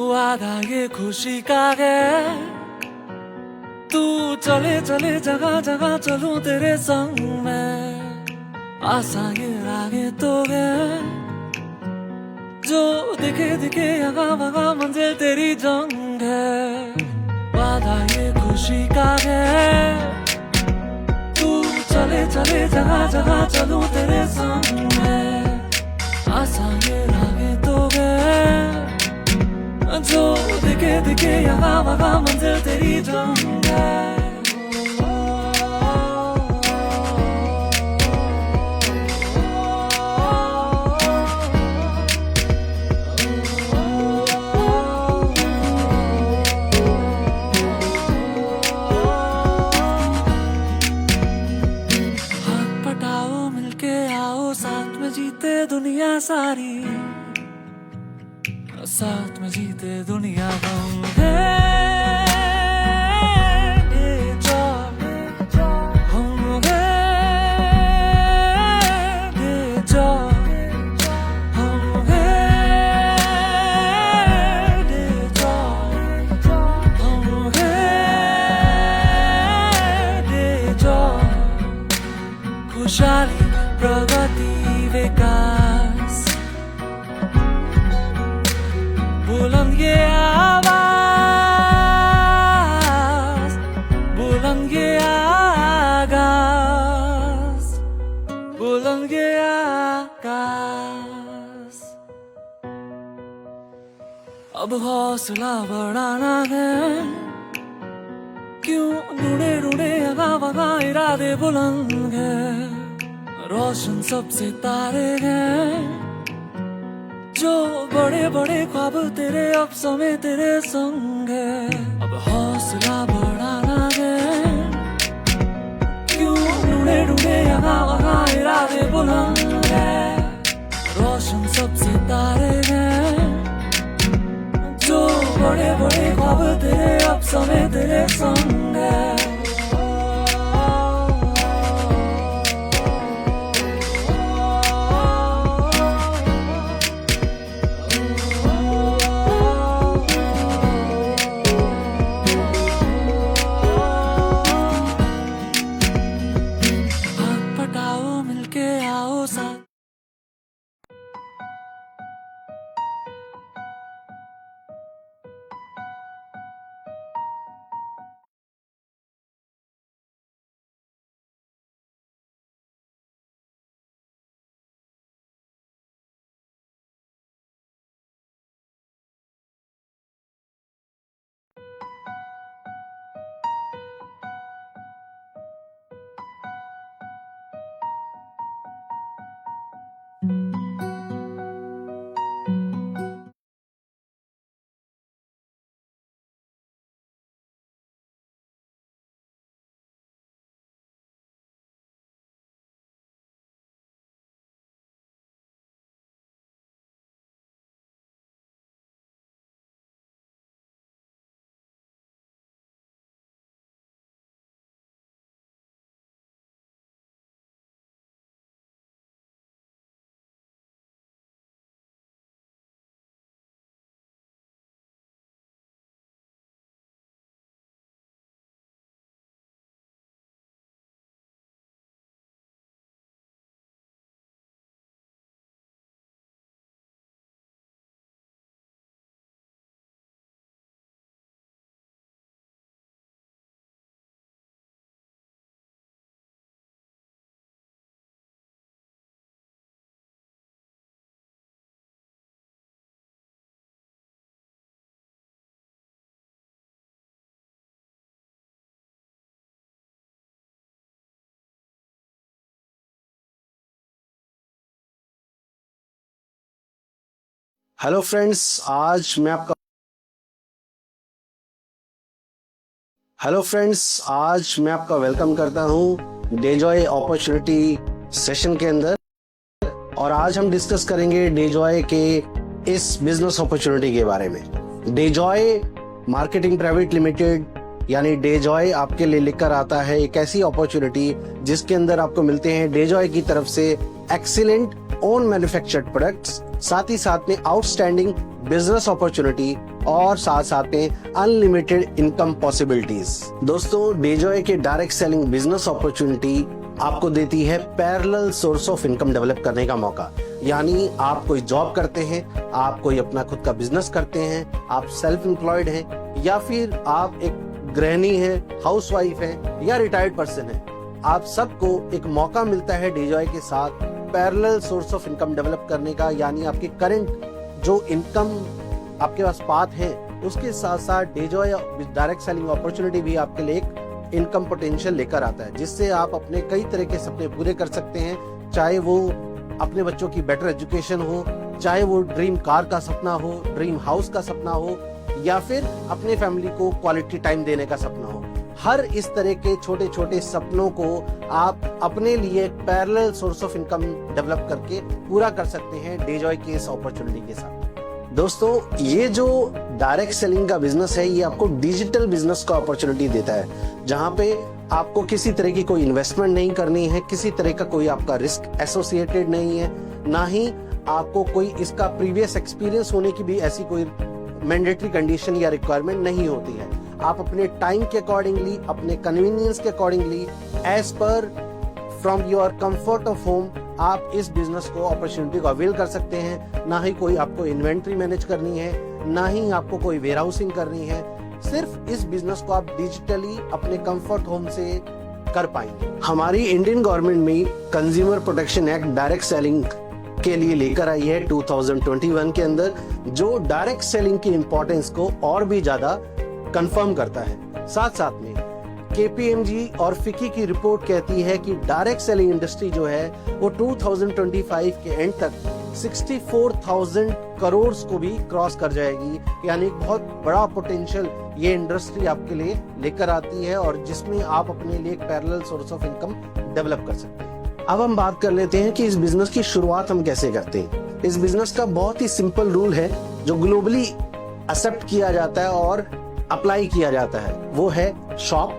वादा ये खुशी का है, तू चले चले जगह जगह चलूं तेरे संग में। आसान ये रागे तो है, जो दिखे दिखे यहाँ वहाँ मंजिल तेरी जंग है। वादा ये खुशी का है, तू चले चले जगह जगह चलूं तेरे संग में। आसान ये रागे तो है, जो दिखे दिखे यहाँ वहाँ मंजिल तेरी जंग है। हाथ पटाओ मिलके आओ, साथ में जीते दुनिया सारी, साथ में जीते दुनिया गम है। खुशहाली प्रगति विकास, बुलंद ये आवाज, बुलंद ये आगाज, बुलंद ये आकाश। अब हौसला बढ़ाना है, क्यों ढूंढे ढूंढे यहाँ वहाँ इरादे बुलंद हैं। रोशन सबसे तारे हैं, जो बड़े बड़े ख्वाब तेरे अब समय तेरे संग है। अब हौसला बढ़ाना है, क्यों ढूंढे ढूंढे यहाँ वहाँ इरादे बुलंद हैं। रोशन सबसे तारे हैं, जो बड़े बड़े ख्वाब तेरे अब समय तेरे संग है। हाथ पटाओ मिलके आओ साथ। हेलो फ्रेंड्स, आज मैं आपका वेलकम करता हूं डेजॉय अपॉर्चुनिटी सेशन के अंदर। और आज हम डिस्कस करेंगे डेजॉय के इस बिजनेस अपॉर्चुनिटी के बारे में। डेजॉय मार्केटिंग प्राइवेट लिमिटेड यानी डेजॉय आपके लिए लेकर आता है एक ऐसी अपॉर्चुनिटी जिसके अंदर आपको मिलते हैं डेजॉय की तरफ से एक्सीलेंट ओन मैन्युफैक्चर्ड प्रोडक्ट्स, साथ ही साथ में आउटस्टैंडिंग बिजनेस अपॉर्चुनिटी और साथ साथ में अनलिमिटेड इनकम पॉसिबिलिटीज। दोस्तों, डेजॉय के डायरेक्ट सेलिंग बिजनेस अपॉर्चुनिटी आपको देती है parallel source of income develop करने का मौका। यानी आप कोई जॉब करते हैं, आप कोई अपना खुद का बिजनेस करते हैं, आप सेल्फ एम्प्लॉयड हैं, या फिर आप एक गृहिणी हैं, हाउसवाइफ हैं, या रिटायर्ड पर्सन हैं, आप सबको एक मौका मिलता है डेजॉय के साथ parallel source of income develop करने का। यानी आपकी करंट जो इनकम आपके पास पाथ है उसके साथ साथ डेजॉय डायरेक्ट सेलिंग अपॉर्चुनिटी भी आपके लिए एक इनकम पोटेंशियल लेकर आता है, जिससे आप अपने कई तरह के सपने पूरे कर सकते हैं। चाहे वो अपने बच्चों की बेटर एजुकेशन हो, चाहे वो ड्रीम कार का सपना हो, ड्रीम हाउस का सपना हो, या फिर अपने फैमिली को क्वालिटी टाइम देने का सपना हो। हर इस तरह के छोटे छोटे सपनों को आप अपने लिए parallel source of income develop करके पूरा कर सकते हैं डेजॉय के इस अपॉर्चुनिटी के साथ। दोस्तों, ये जो डायरेक्ट सेलिंग का बिजनेस है ये आपको डिजिटल बिजनेस का अपॉर्चुनिटी देता है, जहां पे आपको किसी तरह की कोई इन्वेस्टमेंट नहीं करनी है, किसी तरह का कोई आपका रिस्क एसोसिएटेड नहीं है, ना ही आपको कोई इसका प्रीवियस एक्सपीरियंस होने की भी ऐसी कोई मैंडेटरी कंडीशन या रिक्वायरमेंट नहीं होती है। आप अपने टाइम के अकॉर्डिंगली, अपने कन्वीनियंस के accordingly, as per from your comfort of home आप इस बिजनेस को अपॉर्चुनिटी को अवेल कर सकते हैं। ना ही कोई आपको इन्वेंट्री मैनेज करनी है, ना ही आपको कोई वेयरहाउसिंग करनी है, सिर्फ इस बिजनेस को आप डिजिटली अपने कंफर्ट होम से कर पाएंगे। हमारी इंडियन गवर्नमेंट में consumer protection act direct selling के लिए लेकर आई है 2021 के अंदर, जो डायरेक्ट सेलिंग की इंपॉर्टेंस को और भी ज्यादा कंफर्म करता है। साथ साथ में केपीएमजी और फिकी की रिपोर्ट कहती है कि डायरेक्ट सेलिंग इंडस्ट्री जो है वो 2025 के एंड तक 64,000 करोड़ को भी क्रॉस कर जाएगी। यानी बहुत बड़ा पोटेंशियल ये इंडस्ट्री आपके लिए लेकर आती है, और जिसमें आप अपने लिए एक parallel source of income develop कर सकते हैं। अब हम बात कर लेते हैं कि इस बिजनेस की शुरुआत हम कैसे करते हैं। इस बिजनेस का बहुत ही सिंपल रूल है जो ग्लोबली एक्सेप्ट किया जाता है और अप्लाई किया जाता है, वो है शॉप।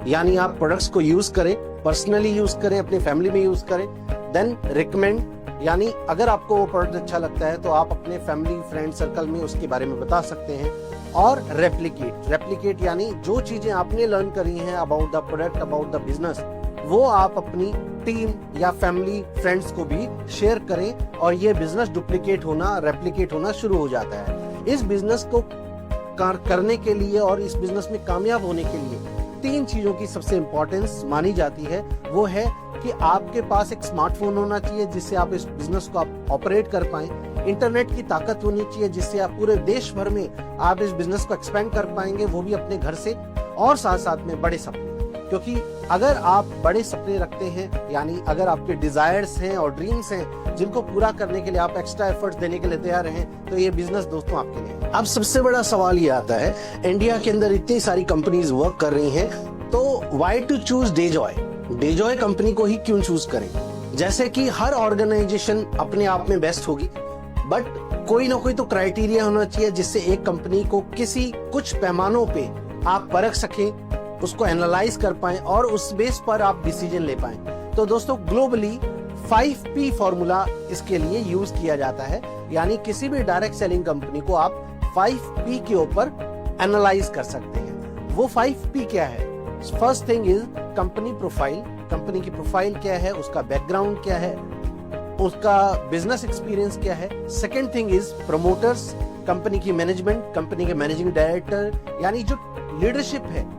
यानी आप प्रोडक्ट्स को यूज करें, पर्सनली यूज करें, अपनी फैमिली में यूज करें। देन रिकमेंड, यानी अगर आपको वो प्रोडक्ट अच्छा लगता है तो आप अपने फैमिली फ्रेंड सर्कल में उसके बारे में बता सकते हैं। और रेप्लिकेट यानी जो चीजें आपने लर्न करी हैं about the product, about the business, वो आप अपनी टीम या फैमिली फ्रेंड्स को भी शेयर करें, और ये बिजनेस डुप्लीकेट होना, रेप्लिकेट होना शुरू हो जाता है। इस बिजनेस को करने के लिए और इस बिजनेस में कामयाब होने के लिए 3 चीजों की सबसे इंपॉर्टेंस मानी जाती है। वो है कि आपके पास एक स्मार्टफोन होना चाहिए जिससे आप इस बिजनेस को आप ऑपरेट कर पाएं, इंटरनेट की ताकत होनी चाहिए जिससे आप पूरे देश भर में आप इस बिजनेस को एक्सपेंड कर पाएंगे, वो भी अपने घर से, और साथ साथ में बड़े सपने। क्योंकि अगर आप बड़े सपने रखते हैं, यानी अगर आपके डिजायर्स हैं और ड्रीम्स हैं जिनको पूरा करने के लिए आप एक्स्ट्रा एफर्ट्स देने के लिए तैयार हैं, तो ये बिजनेस दोस्तों आपके लिए। अब सबसे बड़ा सवाल ये आता है, इंडिया के अंदर इतनी सारी कंपनीज वर्क कर रही हैं, तो why to choose Dejoy? Dejoy company को ही क्यों चूज करें? जैसे कि हर ऑर्गेनाइजेशन अपने आप में बेस्ट होगी, बट कोई ना कोई तो क्राइटेरिया होना चाहिए जिससे एक कंपनी को कुछ पैमानों पे आप परख सकें, उसको एनालाइज कर पाएं और उस बेस पर आप डिसीजन ले पाएं। तो दोस्तों, ग्लोबली 5P फॉर्मूला इसके लिए यूज किया जाता है। यानी किसी भी डायरेक्ट सेलिंग कंपनी को आप 5P के ऊपर एनालाइज कर सकते हैं। वो 5P क्या है? First thing is company profile. Company की प्रोफाइल क्या है, उसका बैकग्राउंड क्या है, उसका बिजनेस एक्सपीरियंस क्या है। Second thing is promoters, company की मैनेजमेंट, कंपनी के मैनेजिंग डायरेक्टर, यानी जो लीडरशिप है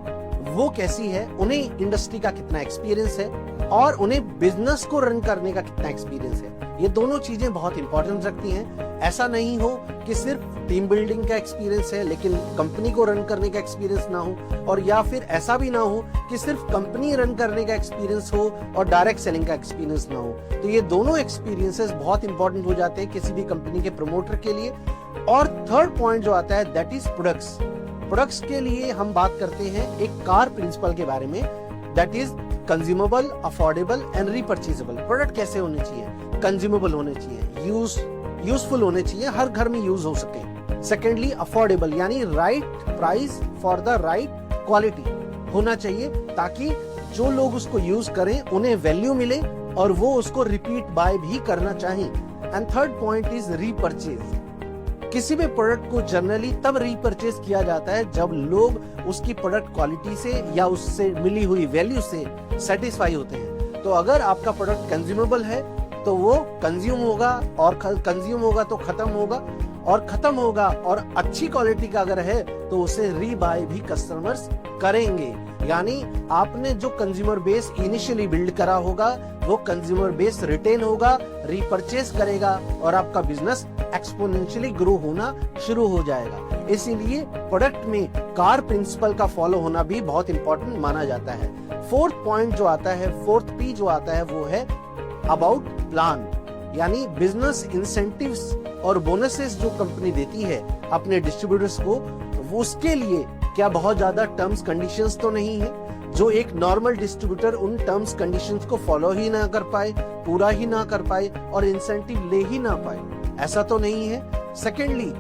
वो कैसी है, उन्हें इंडस्ट्री का कितना एक्सपीरियंस है, और उन्हें बिजनेस को रन करने का कितना एक्सपीरियंस है। ये दोनों चीजें बहुत इंपॉर्टेंट रखती हैं। ऐसा नहीं हो कि सिर्फ टीम बिल्डिंग का एक्सपीरियंस है लेकिन कंपनी को रन करने का एक्सपीरियंस ना हो, और या फिर ऐसा भी ना हो कि सिर्फ कंपनी रन करने का एक्सपीरियंस हो और डायरेक्ट सेलिंग का एक्सपीरियंस ना हो। तो ये दोनों एक्सपीरियंसेस बहुत इंपॉर्टेंट हो जाते हैं किसी भी कंपनी के प्रमोटर के लिए। और थर्ड पॉइंट जो आता है, दैट इज प्रोडक्ट्स। प्रोडक्ट्स के लिए हम बात करते हैं एक कार प्रिंसिपल के बारे में, that is consumable, affordable and repurchasable. Product कैसे होने चाहिए? कंज्यूमेबल होने चाहिए, यूजफुल होने चाहिए, हर घर में यूज हो सके। सेकेंडली, अफोर्डेबल, यानी right price for the right quality होना चाहिए, ताकि जो लोग उसको यूज करें उन्हें वैल्यू मिले और वो उसको रिपीट बाय भी करना चाहें। And third point is repurchase. किसी भी प्रोडक्ट को जनरली तब रीपरचेज किया जाता है जब लोग उसकी प्रोडक्ट क्वालिटी से या उससे मिली हुई वैल्यू से सेटिस्फाई होते हैं। तो अगर आपका प्रोडक्ट कंज्यूमेबल है तो वो कंज्यूम होगा, और कंज्यूम होगा तो खत्म होगा, और खत्म होगा और अच्छी क्वालिटी का अगर है तो उसे रीबाय भी कस्टमर्स करेंगे। यानी आपने जो कंज्यूमर बेस इनिशियली बिल्ड करा होगा वो कंज्यूमर बेस रिटेन होगा, रीपरचेज करेगा और आपका बिजनेस एक्सपोनेंशियली ग्रो होना शुरू हो जाएगा। इसीलिए प्रोडक्ट में कार प्रिंसिपल का फॉलो होना भी बहुत इंपॉर्टेंट माना जाता है। फोर्थ पॉइंट जो आता है, फोर्थ पी जो आता है, वो है अबाउट प्लान। यानी बिजनेस इंसेंटिव्स और बोनसेस जो कंपनी देती है अपने डिस्ट्रीब्यूटर्स को, वो उसके लिए क्या बहुत ज्यादा टर्म्स कंडीशंस तो नहीं है जो एक नॉर्मल डिस्ट्रीब्यूटर उन टर्म्स कंडीशंस को फॉलो ही ना कर पाए, पूरा ही ना कर पाए और इंसेंटिव ले ही ना पाए, ऐसा तो नहीं है। Secondly,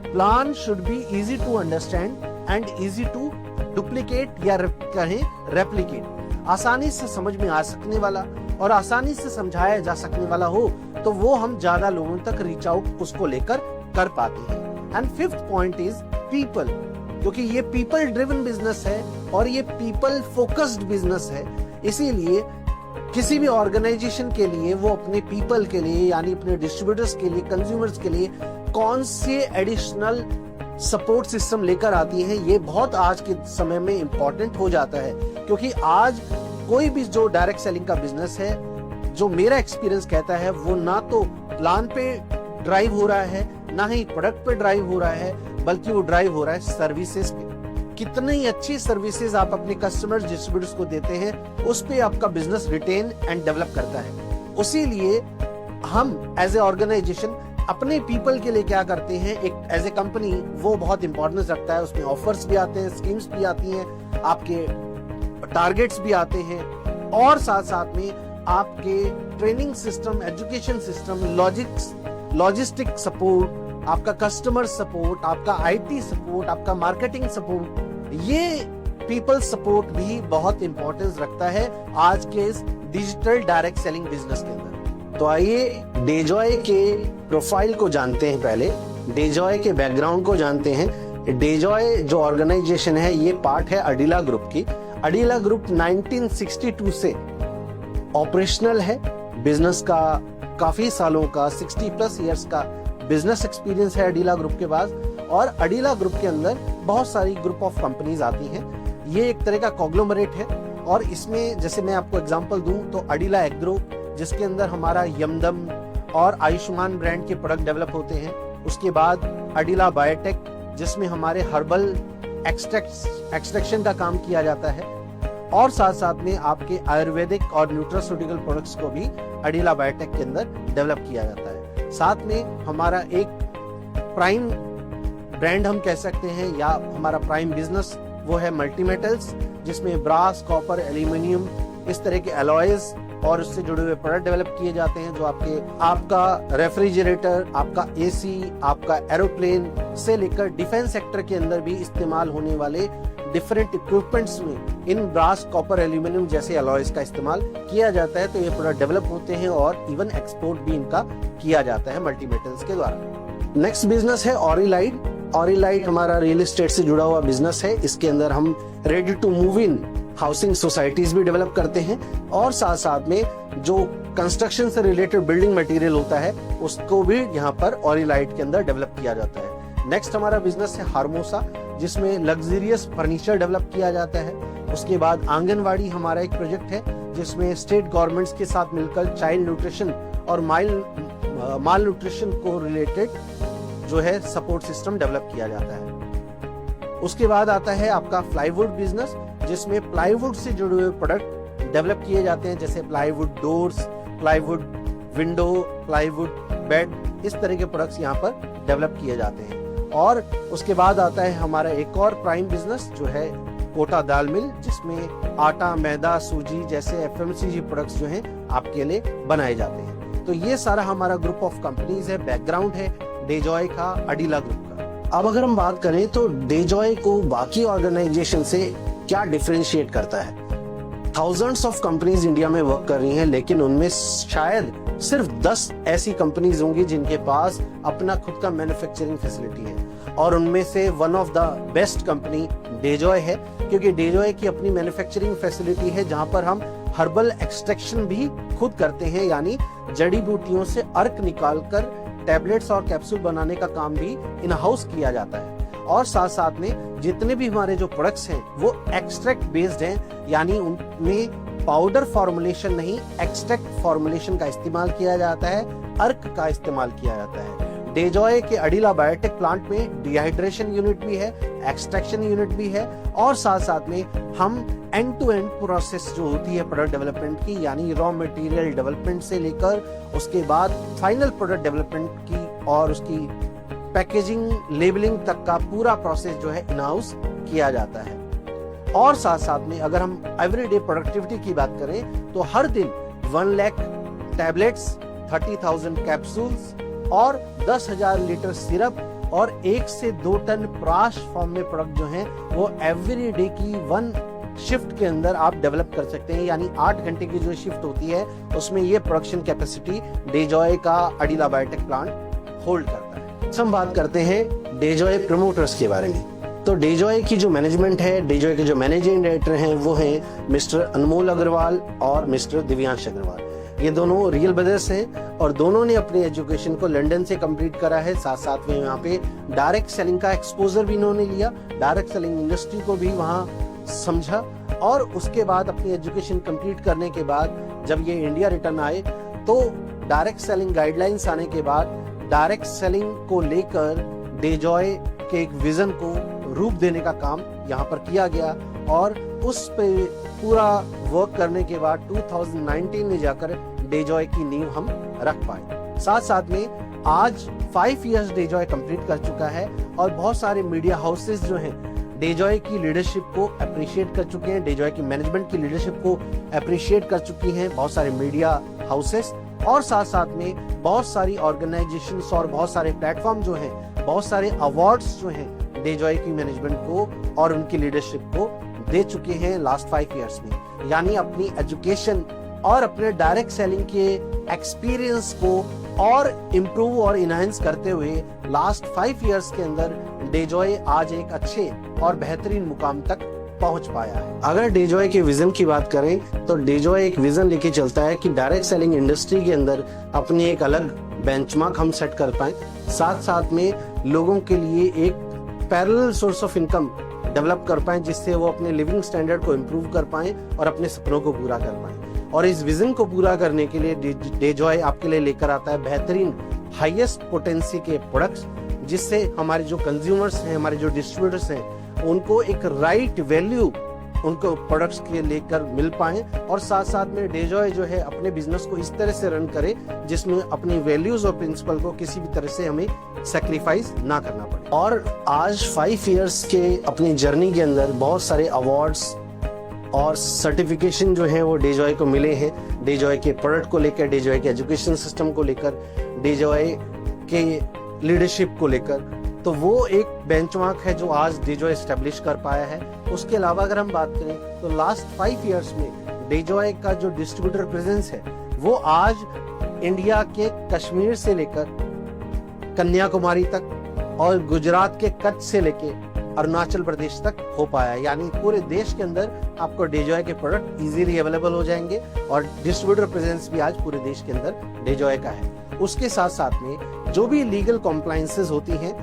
plan should be easy to understand and easy to duplicate या कहें रेप्लिकेट। आसानी से समझ में आ सकने वाला और आसानी से समझाया जा सकने वाला हो तो वो हम ज्यादा लोगों तक रीच आउट उसको लेकर कर पाते हैं। And fifth point is people, क्योंकि ये पीपल ड्रिवन बिजनेस है और ये पीपल फोकस्ड बिजनेस है। इसीलिए किसी भी ऑर्गेनाइजेशन के लिए वो अपने पीपल के लिए, यानी अपने डिस्ट्रीब्यूटर्स के लिए, कंज्यूमर्स के लिए कौन से एडिशनल सपोर्ट सिस्टम लेकर आती है, ये बहुत आज के समय में इंपॉर्टेंट हो जाता है। क्योंकि आज कोई भी जो डायरेक्ट सेलिंग का बिजनेस है, जो मेरा एक्सपीरियंस कहता है, वो ना तो प्लान पे ड्राइव हो रहा है, ना ही प्रोडक्ट पे ड्राइव हो रहा है, बल्कि वो ड्राइव हो रहा है सर्विसेज पे। कितनी अच्छी सर्विसेज आप अपने कस्टमर्स, डिस्ट्रीब्यूटर्स को देते हैं, उस पे आपका बिजनेस रिटेन एंड डेवलप करता है। उसीलिए हम एज ए ऑर्गेनाइजेशन अपने पीपल के लिए क्या करते हैं, एक एज ए कंपनी वो बहुत इंपॉर्टेंस रखता है। उसमें ऑफर्स भी आते हैं, स्कीम्स भी आती हैं, आपके टारगेट्स भी आते हैं, और साथ साथ में आपके training system, education system, logistic support, आपका कस्टमर सपोर्ट, आपका आईटी सपोर्ट, आपका मार्केटिंग सपोर्ट, ये पीपल सपोर्ट भी बहुत इंपॉर्टेंस रखता है आज के इस डिजिटल डायरेक्ट सेलिंग बिजनेस के अंदर। तो आइए डेजॉय के प्रोफाइल को जानते हैं, पहले डेजॉय के बैकग्राउंड को जानते हैं। डेजॉय जो ऑर्गेनाइजेशन है, ये पार्ट है अडिला ग्रुप की। अडिला ग्रुप 1962 से ऑपरेशनल है। बिजनेस का काफी सालों का 60 प्लस इयर्स का बिजनेस एक्सपीरियंस है अडिला ग्रुप के पास। और अडिला ग्रुप के अंदर बहुत सारी ग्रुप ऑफ कंपनीज आती हैं। ये एक तरह का कॉन्ग्लोमरेट है, और इसमें जैसे मैं आपको एग्जांपल दूं तो अडिला एग्रो, जिसके अंदर हमारा यमदम और आयुष्मान ब्रांड के प्रोडक्ट डेवलप होते हैं। उसके बाद अडिला बायोटेक, जिसमें हमारे हर्बल एक्सट्रैक्शन का काम किया जाता है, और साथ साथ में आपके आयुर्वेदिक और न्यूट्रास्यूटिकल प्रोडक्ट्स को भी अडिला बायोटेक के अंदर डेवलप किया जाता है। साथ में हमारा एक प्राइम ब्रांड हम कह सकते हैं, या हमारा प्राइम बिजनेस, वो है मल्टी मेटल्स, जिसमें ब्रास, कॉपर, एल्यूमिनियम, इस तरह के अलॉयज और उससे जुड़े हुए प्रोडक्ट डेवलप किए जाते हैं, जो आपका रेफ्रिजरेटर, आपका एसी, आपका एरोप्लेन से लेकर डिफेंस सेक्टर के अंदर भी इस्तेमाल होने वाले डिफरेंट इक्विपमेंट्स में इन ब्रास, कॉपर, एल्यूमिनियम जैसे अलॉयज का इस्तेमाल किया जाता है। तो ये प्रोडक्ट डेवलप होते हैं और इवन एक्सपोर्ट भी इनका किया जाता है मल्टी मेटल्स के द्वारा। नेक्स्ट बिजनेस है ऑरिलाइट। ऑरिलाइट हमारा रियल एस्टेट से जुड़ा हुआ बिजनेस है। इसके अंदर हम ready to move in housing societies भी डेवलप करते हैं, और साथ साथ में जो कंस्ट्रक्शन से रिलेटेड बिल्डिंग मटेरियल होता है उसको भी यहाँ पर ऑरिलाइट के अंदर डेवलप किया जाता है। नेक्स्ट हमारा बिजनेस है हार्मोसा, जिसमें लग्जरियस फर्नीचर डेवलप किया जाता है। उसके बाद आंगनवाड़ी हमारा एक प्रोजेक्ट है, जिसमें स्टेट गवर्नमेंट्स के साथ मिलकर चाइल्ड न्यूट्रिशन और माल न्यूट्रिशन को रिलेटेड जो है सपोर्ट सिस्टम डेवलप किया जाता है। उसके बाद आता है आपका प्लाईवुड बिजनेस, जिसमें प्लाईवुड से जुड़े हुए प्रोडक्ट डेवलप किए जाते हैं, जैसे plywood doors, plywood window, plywood bed, इस तरह के प्रोडक्ट्स यहाँ पर डेवलप किए जाते हैं। और उसके बाद आता है हमारा एक और प्राइम बिजनेस, जो है कोटा दाल मिल, जिसमें आटा, मैदा, सूजी जैसे FMCG प्रोडक्ट्स जो हैं आपके लिए बनाए जाते हैं। तो ये सारा हमारा ग्रुप ऑफ कंपनीज है, बैकग्राउंड है डेजॉय का, अडिला ग्रुप का। अब अगर हम बात करें तो डेजॉय को बाकी ऑर्गेनाइजेशन से क्या डिफरेंशिएट करता है। थाउजेंड्स ऑफ कंपनीज इंडिया में वर्क कर रही हैं, लेकिन उनमें शायद सिर्फ 10 ऐसी कंपनीज होंगी जिनके पास अपना खुद का मैन्युफैक्चरिंग फैसिलिटी है, और उनमें से one of the best company Dejoy है, क्योंकि डेजॉय की अपनी मैन्युफैक्चरिंग फैसिलिटी है जहां पर हम हर्बल एक्सट्रैक्शन भी खुद करते हैं, यानी जड़ी बूटियों से अर्क निकालकर टैबलेट्स और कैप्सूल बनाने का काम भी इन हाउस किया जाता है। और साथ साथ में जितने भी हमारे जो प्रोडक्ट्स हैं वो एक्सट्रैक्ट बेस्ड हैं, यानी उनमें पाउडर फॉर्मुलेशन नहीं, एक्सट्रैक्ट फॉर्मुलेशन का इस्तेमाल किया जाता है, अर्क का इस्तेमाल किया जाता है। डेजॉय के अडीला बायोटेक प्लांट में डिहाइड्रेशन यूनिट भी है, एक्सट्रैक्शन यूनिट भी है, और साथ साथ में हम एंड टू एंड प्रोसेस जो होती है प्रोडक्ट डेवलपमेंट की, यानी रॉ मटेरियल डेवलपमेंट से लेकर उसके बाद फाइनल प्रोडक्ट डेवलपमेंट की और उसकी पैकेजिंग लेबलिंग तक का पूरा प्रोसेस जो है इन हाउस किया जाता है। और साथ साथ में अगर हम एवरीडे प्रोडक्टिविटी की बात करें तो हर दिन 1 लाख टैबलेट्स, 30,000 कैप्सूल्स और 10,000 लीटर सिरप और 1 से 2 टन प्राश फॉर्म में प्रोडक्ट जो हैं वो एवरीडे की 1 शिफ्ट के अंदर आप डेवलप कर सकते हैं, यानी 8 घंटे की जो शिफ्ट होती है उसमें ये प्रोडक्शन कैपेसिटी डेजॉय का अडीला बायोटेक प्लांट होल्ड करता है। हम बात करते हैं डेजॉय प्रमोटर्स के बारे में। तो डेजॉय की जो मैनेजमेंट है, डेजॉय के जो मैनेजिंग डायरेक्टर हैं वो हैं मिस्टर अनमोल अग्रवाल और मिस्टर दिव्यांश अग्रवाल। ये दोनों रियल ब्रदर्स हैं और दोनों ने अपनी एजुकेशन को लंदन से कंप्लीट करा है। साथ साथ में यहाँ पे डायरेक्ट सेलिंग का एक्सपोजर भी इन्होंने लिया, डायरेक्ट सेलिंग इंडस्ट्री को भी वहाँ समझा, और उसके बाद अपनी एजुकेशन कंप्लीट करने के बाद जब ये इंडिया रिटर्न आए तो डायरेक्ट सेलिंग गाइडलाइंस आने के बाद डायरेक्ट सेलिंग को लेकर डेजॉय के एक विजन को रूप देने का काम यहाँ पर किया गया, और उस पे पूरा वर्क करने के बाद 2019 में जाकर डेजॉय की नींव हम रख पाए। साथ साथ में आज 5 इयर्स डेजॉय कंप्लीट कर चुका है और बहुत सारे मीडिया हाउसेस जो हैं डेजॉय की लीडरशिप को अप्रिशिएट कर चुके हैं, डेजॉय की मैनेजमेंट की लीडरशिप को अप्रिशिएट कर चुकी हैं बहुत सारे मीडिया हाउसेस, और साथ साथ में बहुत सारी ऑर्गेनाइजेशंस और बहुत सारे प्लेटफॉर्म जो हैं, बहुत सारे अवार्ड्स जो हैं डेजॉय की मैनेजमेंट को और उनकी लीडरशिप को दे चुके हैं लास्ट 5 इयर्स में। यानी अपनी एजुकेशन और अपने डायरेक्ट सेलिंग के एक्सपीरियंस को और इम्प्रूव और इनहांस करते हुए लास्ट 5 इयर्स के अंदर डेजॉय आज एक अच्छे और बेहतरीन मुकाम तक पहुंच पाया है। अगर डेजॉय के विजन की बात करें तो डेजॉय एक विजन लेके चलता है कि डायरेक्ट सेलिंग इंडस्ट्री के अंदर अपनी एक अलग बेंचमार्क हम सेट कर पाए, साथ साथ में लोगों के लिए एक parallel source of income develop कर पाए, जिससे वो अपने लिविंग स्टैंडर्ड को इम्प्रूव कर पाए और अपने सपनों को पूरा कर पाए। और इस विजन को पूरा करने के लिए डेजॉय आपके लिए लेकर आता है बेहतरीन हाईएस्ट पोटेंसी के प्रोडक्ट्स, जिससे हमारे जो कंज्यूमर्स हैं, हमारे जो डिस्ट्रीब्यूटर्स हैं, उनको एक राइट वैल्यू उनको प्रोडक्ट्स के लेकर मिल पाए, और साथ साथ में डेजॉय जो है अपने बिजनेस को इस तरह से रन करे जिसमें अपनी वैल्यूज और प्रिंसिपल को किसी भी तरह से हमें सैक्रिफाइस ना करना पड़े। और आज 5 इयर्स के अपनी जर्नी के अंदर बहुत सारे अवार्ड्स और सर्टिफिकेशन जो है वो डेजॉय को मिले हैं, डेजॉय के प्रोडक्ट को लेकर, डेजॉय के एजुकेशन सिस्टम को लेकर, डेजॉय के लीडरशिप को लेकर। तो वो एक बेंचमार्क है जो आज डेजॉय एस्टेब्लिश कर पाया है। उसके अलावा अगर हम बात करें तो लास्ट 5 इयर्स में डेजॉय का जो डिस्ट्रीब्यूटर प्रेजेंस है वो आज इंडिया के कश्मीर से लेकर कन्याकुमारी तक और गुजरात के कच्छ से लेकर अरुणाचल प्रदेश तक हो पाया है। यानी पूरे देश के अंदर आपको डेजॉय के प्रोडक्ट इजीली अवेलेबल हो जाएंगे और डिस्ट्रीब्यूटर प्रेजेंस भी आज पूरे देश के अंदर डेजॉय का है। उसके साथ साथ में जो भी लीगल कॉम्प्लायंसेस होती हैं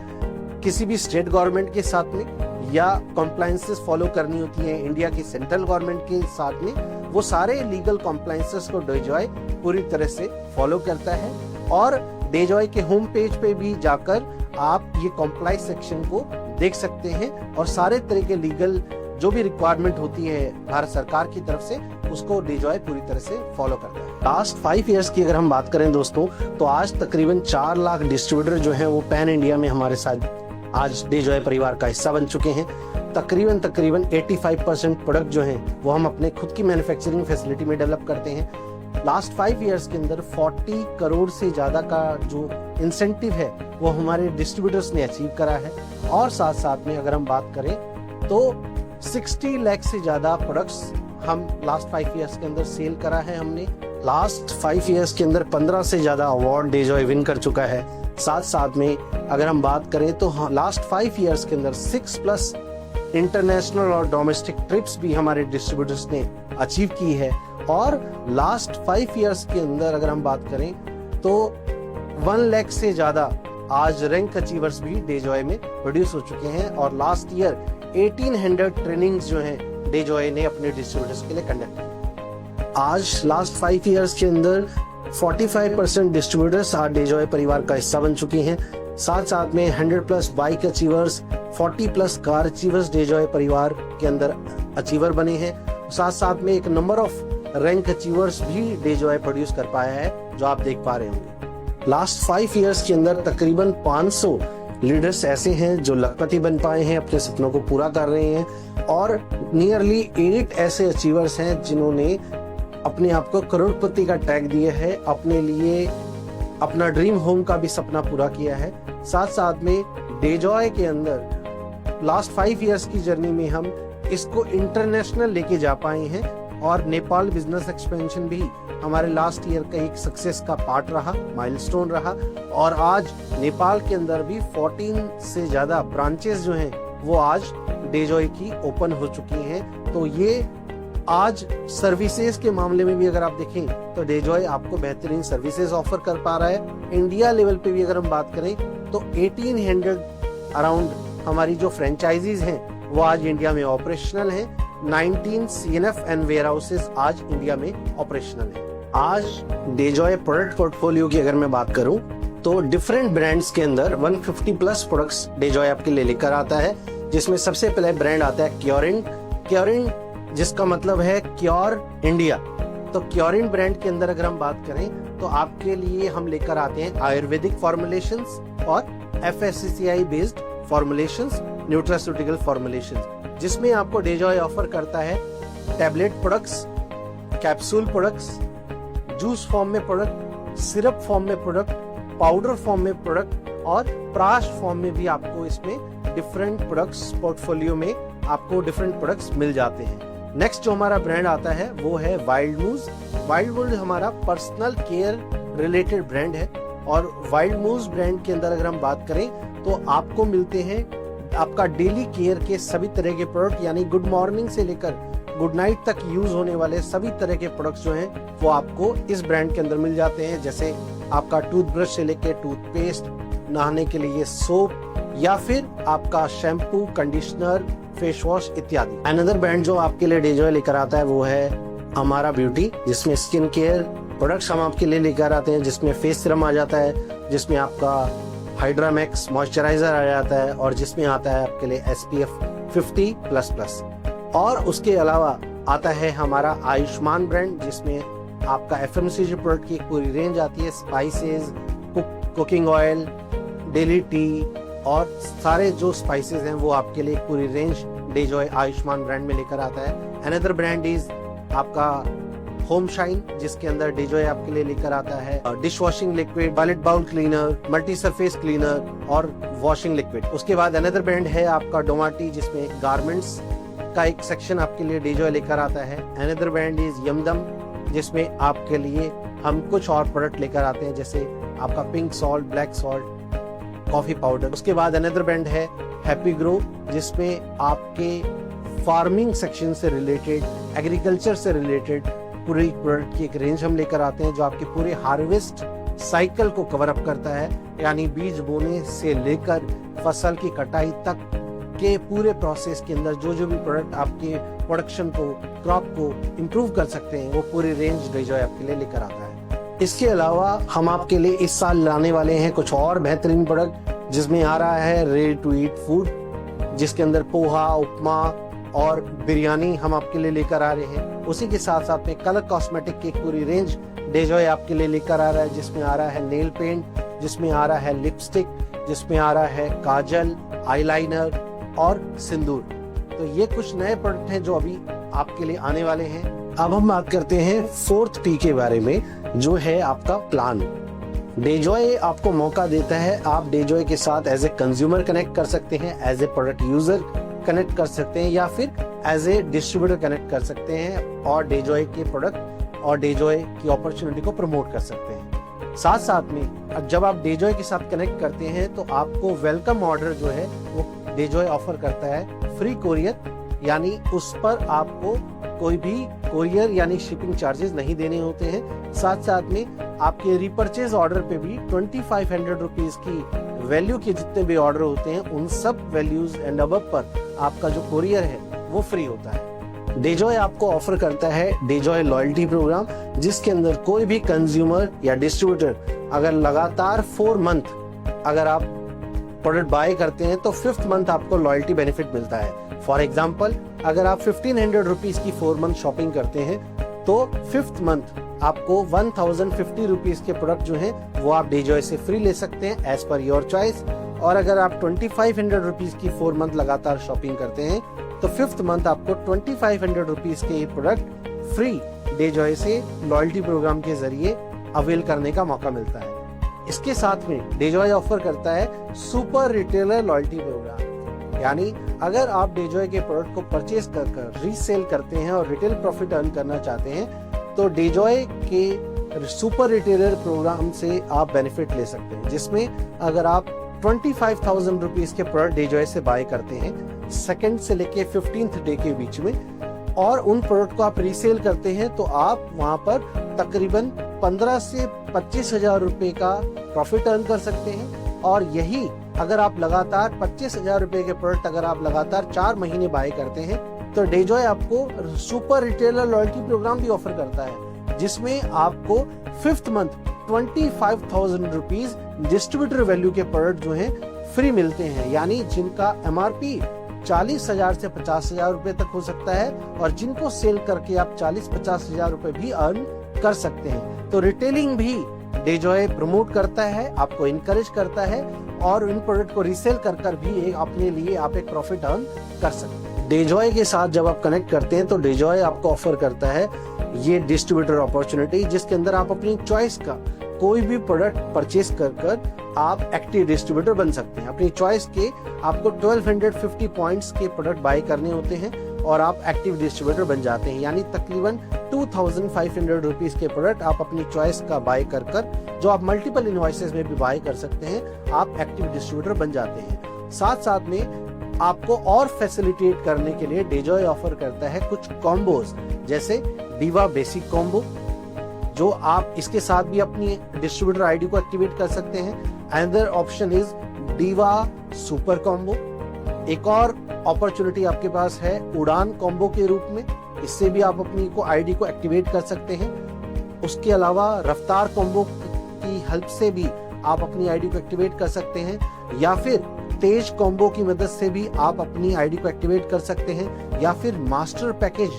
किसी भी स्टेट गवर्नमेंट के साथ में या कॉम्प्लायंसेस फॉलो करनी होती है इंडिया की सेंट्रल गवर्नमेंट के साथ में, वो सारे लीगल कॉम्प्लायंसेस को डेजॉय पूरी तरह से फॉलो करता है। और डेजॉय के होम पेज पे भी जाकर आप ये कॉम्प्लाई सेक्शन को देख सकते हैं और सारे तरह के लीगल जो भी रिक्वायरमेंट होती है भारत सरकार की तरफ से उसको डेजॉय पूरी तरह से फॉलो करता है। लास्ट 5 इयर्स की अगर हम बात करें दोस्तों तो आज तकरीबन 4 लाख डिस्ट्रीब्यूटर जो हैं वो पैन इंडिया में हमारे साथ आज डेजॉय परिवार का हिस्सा बन चुके हैं। तकरीबन 85% प्रोडक्ट जो हैं वो हम अपने खुद की मैन्युफैक्चरिंग फैसिलिटी में डेवलप करते हैं। लास्ट 5 इयर्स के अंदर 40 करोड़ से ज्यादा का जो इंसेंटिव है वो हमारे डिस्ट्रीब्यूटर्स ने अचीव करा है। और साथ साथ में अगर हम बात करें तो 60 लाख से ज्यादा प्रोडक्ट्स हम लास्ट 5 इयर्स के अंदर सेल करा है हमने। लास्ट 5 इयर्स के अंदर 15 से ज्यादा अवार्ड डेजॉय विन कर चुका है। साथ साथ में अगर हम बात करें तो लास्ट 5 इयर्स के अंदर 6+ इंटरनेशनल और डोमेस्टिक ट्रिप्स भी हमारे डिस्ट्रीब्यूटर्स ने अचीव की है। और लास्ट 5 इयर्स के अंदर अगर हम बात करें तो 1 लाख से ज्यादा आज रैंक अचीवर्स भी डेजॉय में प्रोड्यूस हो चुके हैं। और लास्ट ईयर 1800 ट्रेनिंग्स जो हैं डेजॉय ने अपने डिस्ट्रीब्यूटर्स के लिए कंडक्ट की। आज लास्ट 5 इयर्स के अंदर 45% डिस्ट्रीब्यूटर्स आज डेजॉय परिवार का हिस्सा बन चुके हैं। साथ साथ में 100+ bike achievers, 40+ car achievers Dejoy परिवार के अंदर अचीवर बने हैं। साथ साथ में एक नंबर ऑफ रैंक अचीवर्स भी डेजॉय प्रोड्यूस कर पाया है, जो आप देख पा रहे होंगे। लास्ट 5 इयर्स के अंदर तकरीबन 500 लीडर्स ऐसे हैं जो लखपति बन पाए हैं, अपने सपनों को पूरा कर रहे हैं। और नियरली 8 ऐसे अचीवर्स हैं जिन्होंने अपने आप को करोड़पति का टैग दिया है, अपने लिए अपना ड्रीम होम का भी सपना पूरा किया है। साथ साथ में डेजॉय के अंदर लास्ट 5 इयर्स की जर्नी में हम इसको इंटरनेशनल लेके जा पाए हैं। और नेपाल बिजनेस एक्सपेंशन भी हमारे लास्ट ईयर का एक सक्सेस का पार्ट रहा, माइलस्टोन रहा। और आज नेपाल के अंदर भी 14 से ज्यादा ब्रांचेस जो हैं वो आज डेजॉय की ओपन हो चुकी हैं। तो ये आज सर्विसेज के मामले में भी अगर आप देखें तो डेजॉय आपको बेहतरीन सर्विसेज ऑफर कर पा रहा है। इंडिया लेवल पे भी अगर हम बात करें तो 1800 अराउंड हमारी जो फ्रेंचाइजीज हैं वो आज इंडिया में ऑपरेशनल हैं। 19 CNF एंड वेयर हाउसेज आज इंडिया में ऑपरेशनल है। आज डेजॉय प्रोडक्ट पोर्टफोलियो की अगर मैं बात करूं तो डिफरेंट ब्रांड्स के अंदर 150+ प्रोडक्ट्स डेजॉय आपके लिए लेकर आता है, जिसमें सबसे पहले ब्रांड आता है क्योरिन, जिसका मतलब है क्योर इंडिया। तो क्योरिन ब्रांड के अंदर अगर हम बात करें तो आपके लिए हम लेकर आते हैं आयुर्वेदिक फॉर्मुलेशंस और FSCCI based formulations, nutraceutical formulations, जिसमें आपको डेजॉय ऑफर करता है tablet products, capsule products, juice form में प्रोडक्ट, सिरप फॉर्म में प्रोडक्ट, पाउडर फॉर्म में प्रोडक्ट और प्राश फॉर्म में भी आपको इसमें डिफरेंट प्रोडक्ट्स पोर्टफोलियो में आपको डिफरेंट प्रोडक्ट्स मिल जाते हैं। नेक्स्ट जो हमारा ब्रांड आता है वो है वाइल्ड मूज। वाइल्ड मूज हमारा पर्सनल केयर रिलेटेड ब्रांड है। और वाइल्ड मूज ब्रांड के अंदर अगर हम बात करें तो आपको मिलते हैं आपका डेली केयर के सभी तरह के प्रोडक्ट, यानी गुड मॉर्निंग से लेकर गुड नाइट तक यूज होने वाले सभी तरह के प्रोडक्ट्स जो हैं वो आपको इस ब्रांड के अंदर मिल जाते हैं। जैसे आपका टूथब्रश से लेकर टूथपेस्ट, नहाने के लिए सोप, या फिर आपका शैम्पू, कंडीशनर, फेस वॉश इत्यादि। अनदर ब्रांड जो आपके लिए डेजॉय लेकर आता है वो है हमारा ब्यूटी, जिसमें स्किन केयर प्रोडक्ट्स हम आपके लिए लेकर आते हैं, जिसमें फेस सीरम आ जाता है, जिसमें आपका हाइड्रामैक्स मॉइस्चराइजर आ जाता है और जिसमें आता है आपके लिए SPF 50++। और उसके अलावा आता है हमारा आयुष्मान ब्रांड, जिसमें आपका FMCG प्रोडक्ट की एक पूरी रेंज आती है, spices, cooking oil, daily T और सारे जो स्पाइसेस हैं वो आपके लिए एक पूरी रेंज डेजॉय आयुष्मान ब्रांड में लेकर आता है। अनदर ब्रांड इज आपका होम शाइन, जिसके अंदर डेजॉय आपके लिए लेकर आता है dish washing liquid, toilet bowl cleaner, multi surface cleaner और वॉशिंग लिक्विड। उसके बाद अनदर ब्रांड है आपका डोमाटी, जिसमें गारमेंट्स का एक सेक्शन आपके लिए डेजॉय लेकर आता है। अनदर ब्रांड इज यमदम, जिसमें आपके लिए हम कुछ और प्रोडक्ट लेकर आते हैं, जैसे आपका pink salt, black salt, coffee powder. उसके बाद अनदर ब्रांड है हैप्पी ग्रो, जिसमें आपके फार्मिंग सेक्शन से रिलेटेड, एग्रीकल्चर से रिलेटेड पूरे प्रोडक्ट की एक रेंज हम लेकर आते हैं, जो आपके पूरे हार्वेस्ट साइकिल को कवर अप करता है, यानी बीज बोने से लेकर फसल की कटाई तक के पूरे प्रोसेस के अंदर जो जो भी प्रोडक्ट आपके प्रोडक्शन को, क्रॉप को इम्प्रूव कर सकते हैं, वो पूरी रेंज डेजॉय आपके लिए लेकर आता है। इसके अलावा हम आपके लिए इस साल लाने वाले हैं कुछ और बेहतरीन प्रोडक्ट, जिसमें आ रहा है रेडी टू ईट फूड, जिसके अंदर पोहा, उपमा और बिरयानी हम आपके लिए लेकर आ रहे हैं। उसी के साथ साथ में कलर कॉस्मेटिक की पूरी रेंज डेजॉय आपके लिए लेकर आ रहा है, जिसमें आ रहा है नेल पेंट, जिसमें आ रहा है लिपस्टिक, जिसमें आ रहा है काजल, आईलाइनर और सिंदूर। तो ये कुछ नए प्रोडक्ट हैं जो अभी आपके लिए आने वाले हैं। अब हम बात करते हैं 4th P के बारे में, जो है आपका प्लान। डेजॉय आपको मौका देता है, आप डेजॉय के साथ एज ए कंज्यूमर कनेक्ट कर सकते हैं, as a product user connect कर सकते हैं, या फिर एज ए डिस्ट्रीब्यूटर कनेक्ट कर सकते हैं और डेजॉय के प्रोडक्ट और डेजॉय की अपॉर्चुनिटी को प्रमोट कर सकते हैं। साथ साथ में जब आप डेजॉय के साथ कनेक्ट करते हैं तो आपको वेलकम ऑर्डर जो है वो डेजॉय ऑफर करता है फ्री कोरियर, यानी उस पर आपको कोई भी कोरियर यानी शिपिंग चार्जेस नहीं देने होते हैं। साथ साथ में आपके रिपर्चेज ऑर्डर पे भी 2500 रुपीज की वैल्यू के जितने भी ऑर्डर होते हैं उन सब वैल्यूज एंड अबव पर आपका जो कोरियर है वो फ्री होता है। डेजॉय आपको ऑफर करता है डेजॉय लॉयल्टी प्रोग्राम, जिसके अंदर कोई भी कंज्यूमर या डिस्ट्रीब्यूटर अगर लगातार 4 मंथ अगर आप प्रोडक्ट बाय करते हैं तो 5th मंथ आपको लॉयल्टी बेनिफिट मिलता है। फॉर एग्जाम्पल, अगर आप 1500 रुपीज की 4 मंथ शॉपिंग करते हैं तो 5th मंथ आपको 1050 रुपीज के प्रोडक्ट जो है वो आप डेजॉय से फ्री ले सकते हैं एज पर योर चॉइस। और अगर आप 2500 रुपीज की 4 मंथ लगातार शॉपिंग करते हैं तो 5th मंथ आपको 2500 रुपीज के प्रोडक्ट फ्री डेजॉय से लॉयल्टी प्रोग्राम के जरिए अवेल करने का मौका मिलता है। इसके साथ में डेजॉय ऑफर करता है सुपर रिटेलर लॉयल्टी प्रोग्राम, यानी अगर आप डेजॉय के प्रोडक्ट को परचेज कर रीसेल करते हैं और रिटेल प्रॉफिट अर्न करना चाहते हैं तो डेजॉय के सुपर रिटेलर प्रोग्राम से आप बेनिफिट ले सकते हैं, जिसमें अगर आप 25,000 रुपीज के प्रोडक्ट डेजॉय से बाय करते हैं 2nd से लेके 15th डे के बीच में और उन प्रोडक्ट को आप रीसेल करते हैं तो आप वहां पर तकरीबन 15 से 25,000 रुपए का प्रॉफिट अर्न कर सकते हैं। और यही अगर आप लगातार 25,000 रुपए के प्रोडक्ट अगर आप लगातार 4 महीने बाय करते हैं तो डेजॉय आपको सुपर रिटेलर लॉयल्टी प्रोग्राम भी ऑफर करता है, जिसमें आपको 5th month 25,000 rupees distributor value के प्रोडक्ट जो हैं फ्री मिलते हैं, यानी जिनका MRP 40,000 से 50,000 रुपए तक हो सकता है और जिनको सेल करके आप 40-50,000 रुपए भी अर्न कर सकते हैं। तो रिटेलिंग भी डेजॉय प्रमोट करता है, आपको इनकरेज करता है और इन प्रोडक्ट को रीसेल कर भी अपने लिए आप एक प्रॉफिट अर्न कर सकते हैं। डेजॉय के साथ जब आप कनेक्ट करते हैं तो डेजॉय आपको ऑफर करता है ये डिस्ट्रीब्यूटर अपॉर्चुनिटी, जिसके अंदर आप अपनी चॉइस का कोई भी प्रोडक्ट परचेज कर आप एक्टिव डिस्ट्रीब्यूटर बन सकते हैं। अपनी चॉइस के आपको 1250 पॉइंट्स के प्रोडक्ट बाय करने होते हैं और आप एक्टिव डिस्ट्रीब्यूटर बन जाते हैं, यानी तकरीबन 2500 रुपीज के प्रोडक्ट आप अपनी चॉइस का बाय कर जो आप मल्टीपल इनवॉइसेस में भी बाय कर सकते हैं, आप एक्टिव डिस्ट्रीब्यूटर बन जाते हैं। साथ साथ में आपको और फैसिलिटेट करने के लिए डेजॉय ऑफर करता है कुछ कॉम्बोज, जैसे डीवा बेसिक कॉम्बो, जो आप इसके साथ भी अपनी डिस्ट्रीब्यूटर आईडी को एक्टिवेट कर सकते हैं। Another option is diva super combo. एक और अपॉर्चुनिटी आपके पास है उड़ान कॉम्बो के रूप में, इससे भी आप अपनी आईडी को एक्टिवेट कर सकते हैं। उसके अलावा रफ्तार कॉम्बो की हेल्प से भी आप अपनी आईडी को एक्टिवेट कर सकते हैं, या फिर तेज कॉम्बो की मदद से भी आप अपनी आईडी को एक्टिवेट कर सकते हैं, या फिर मास्टर पैकेज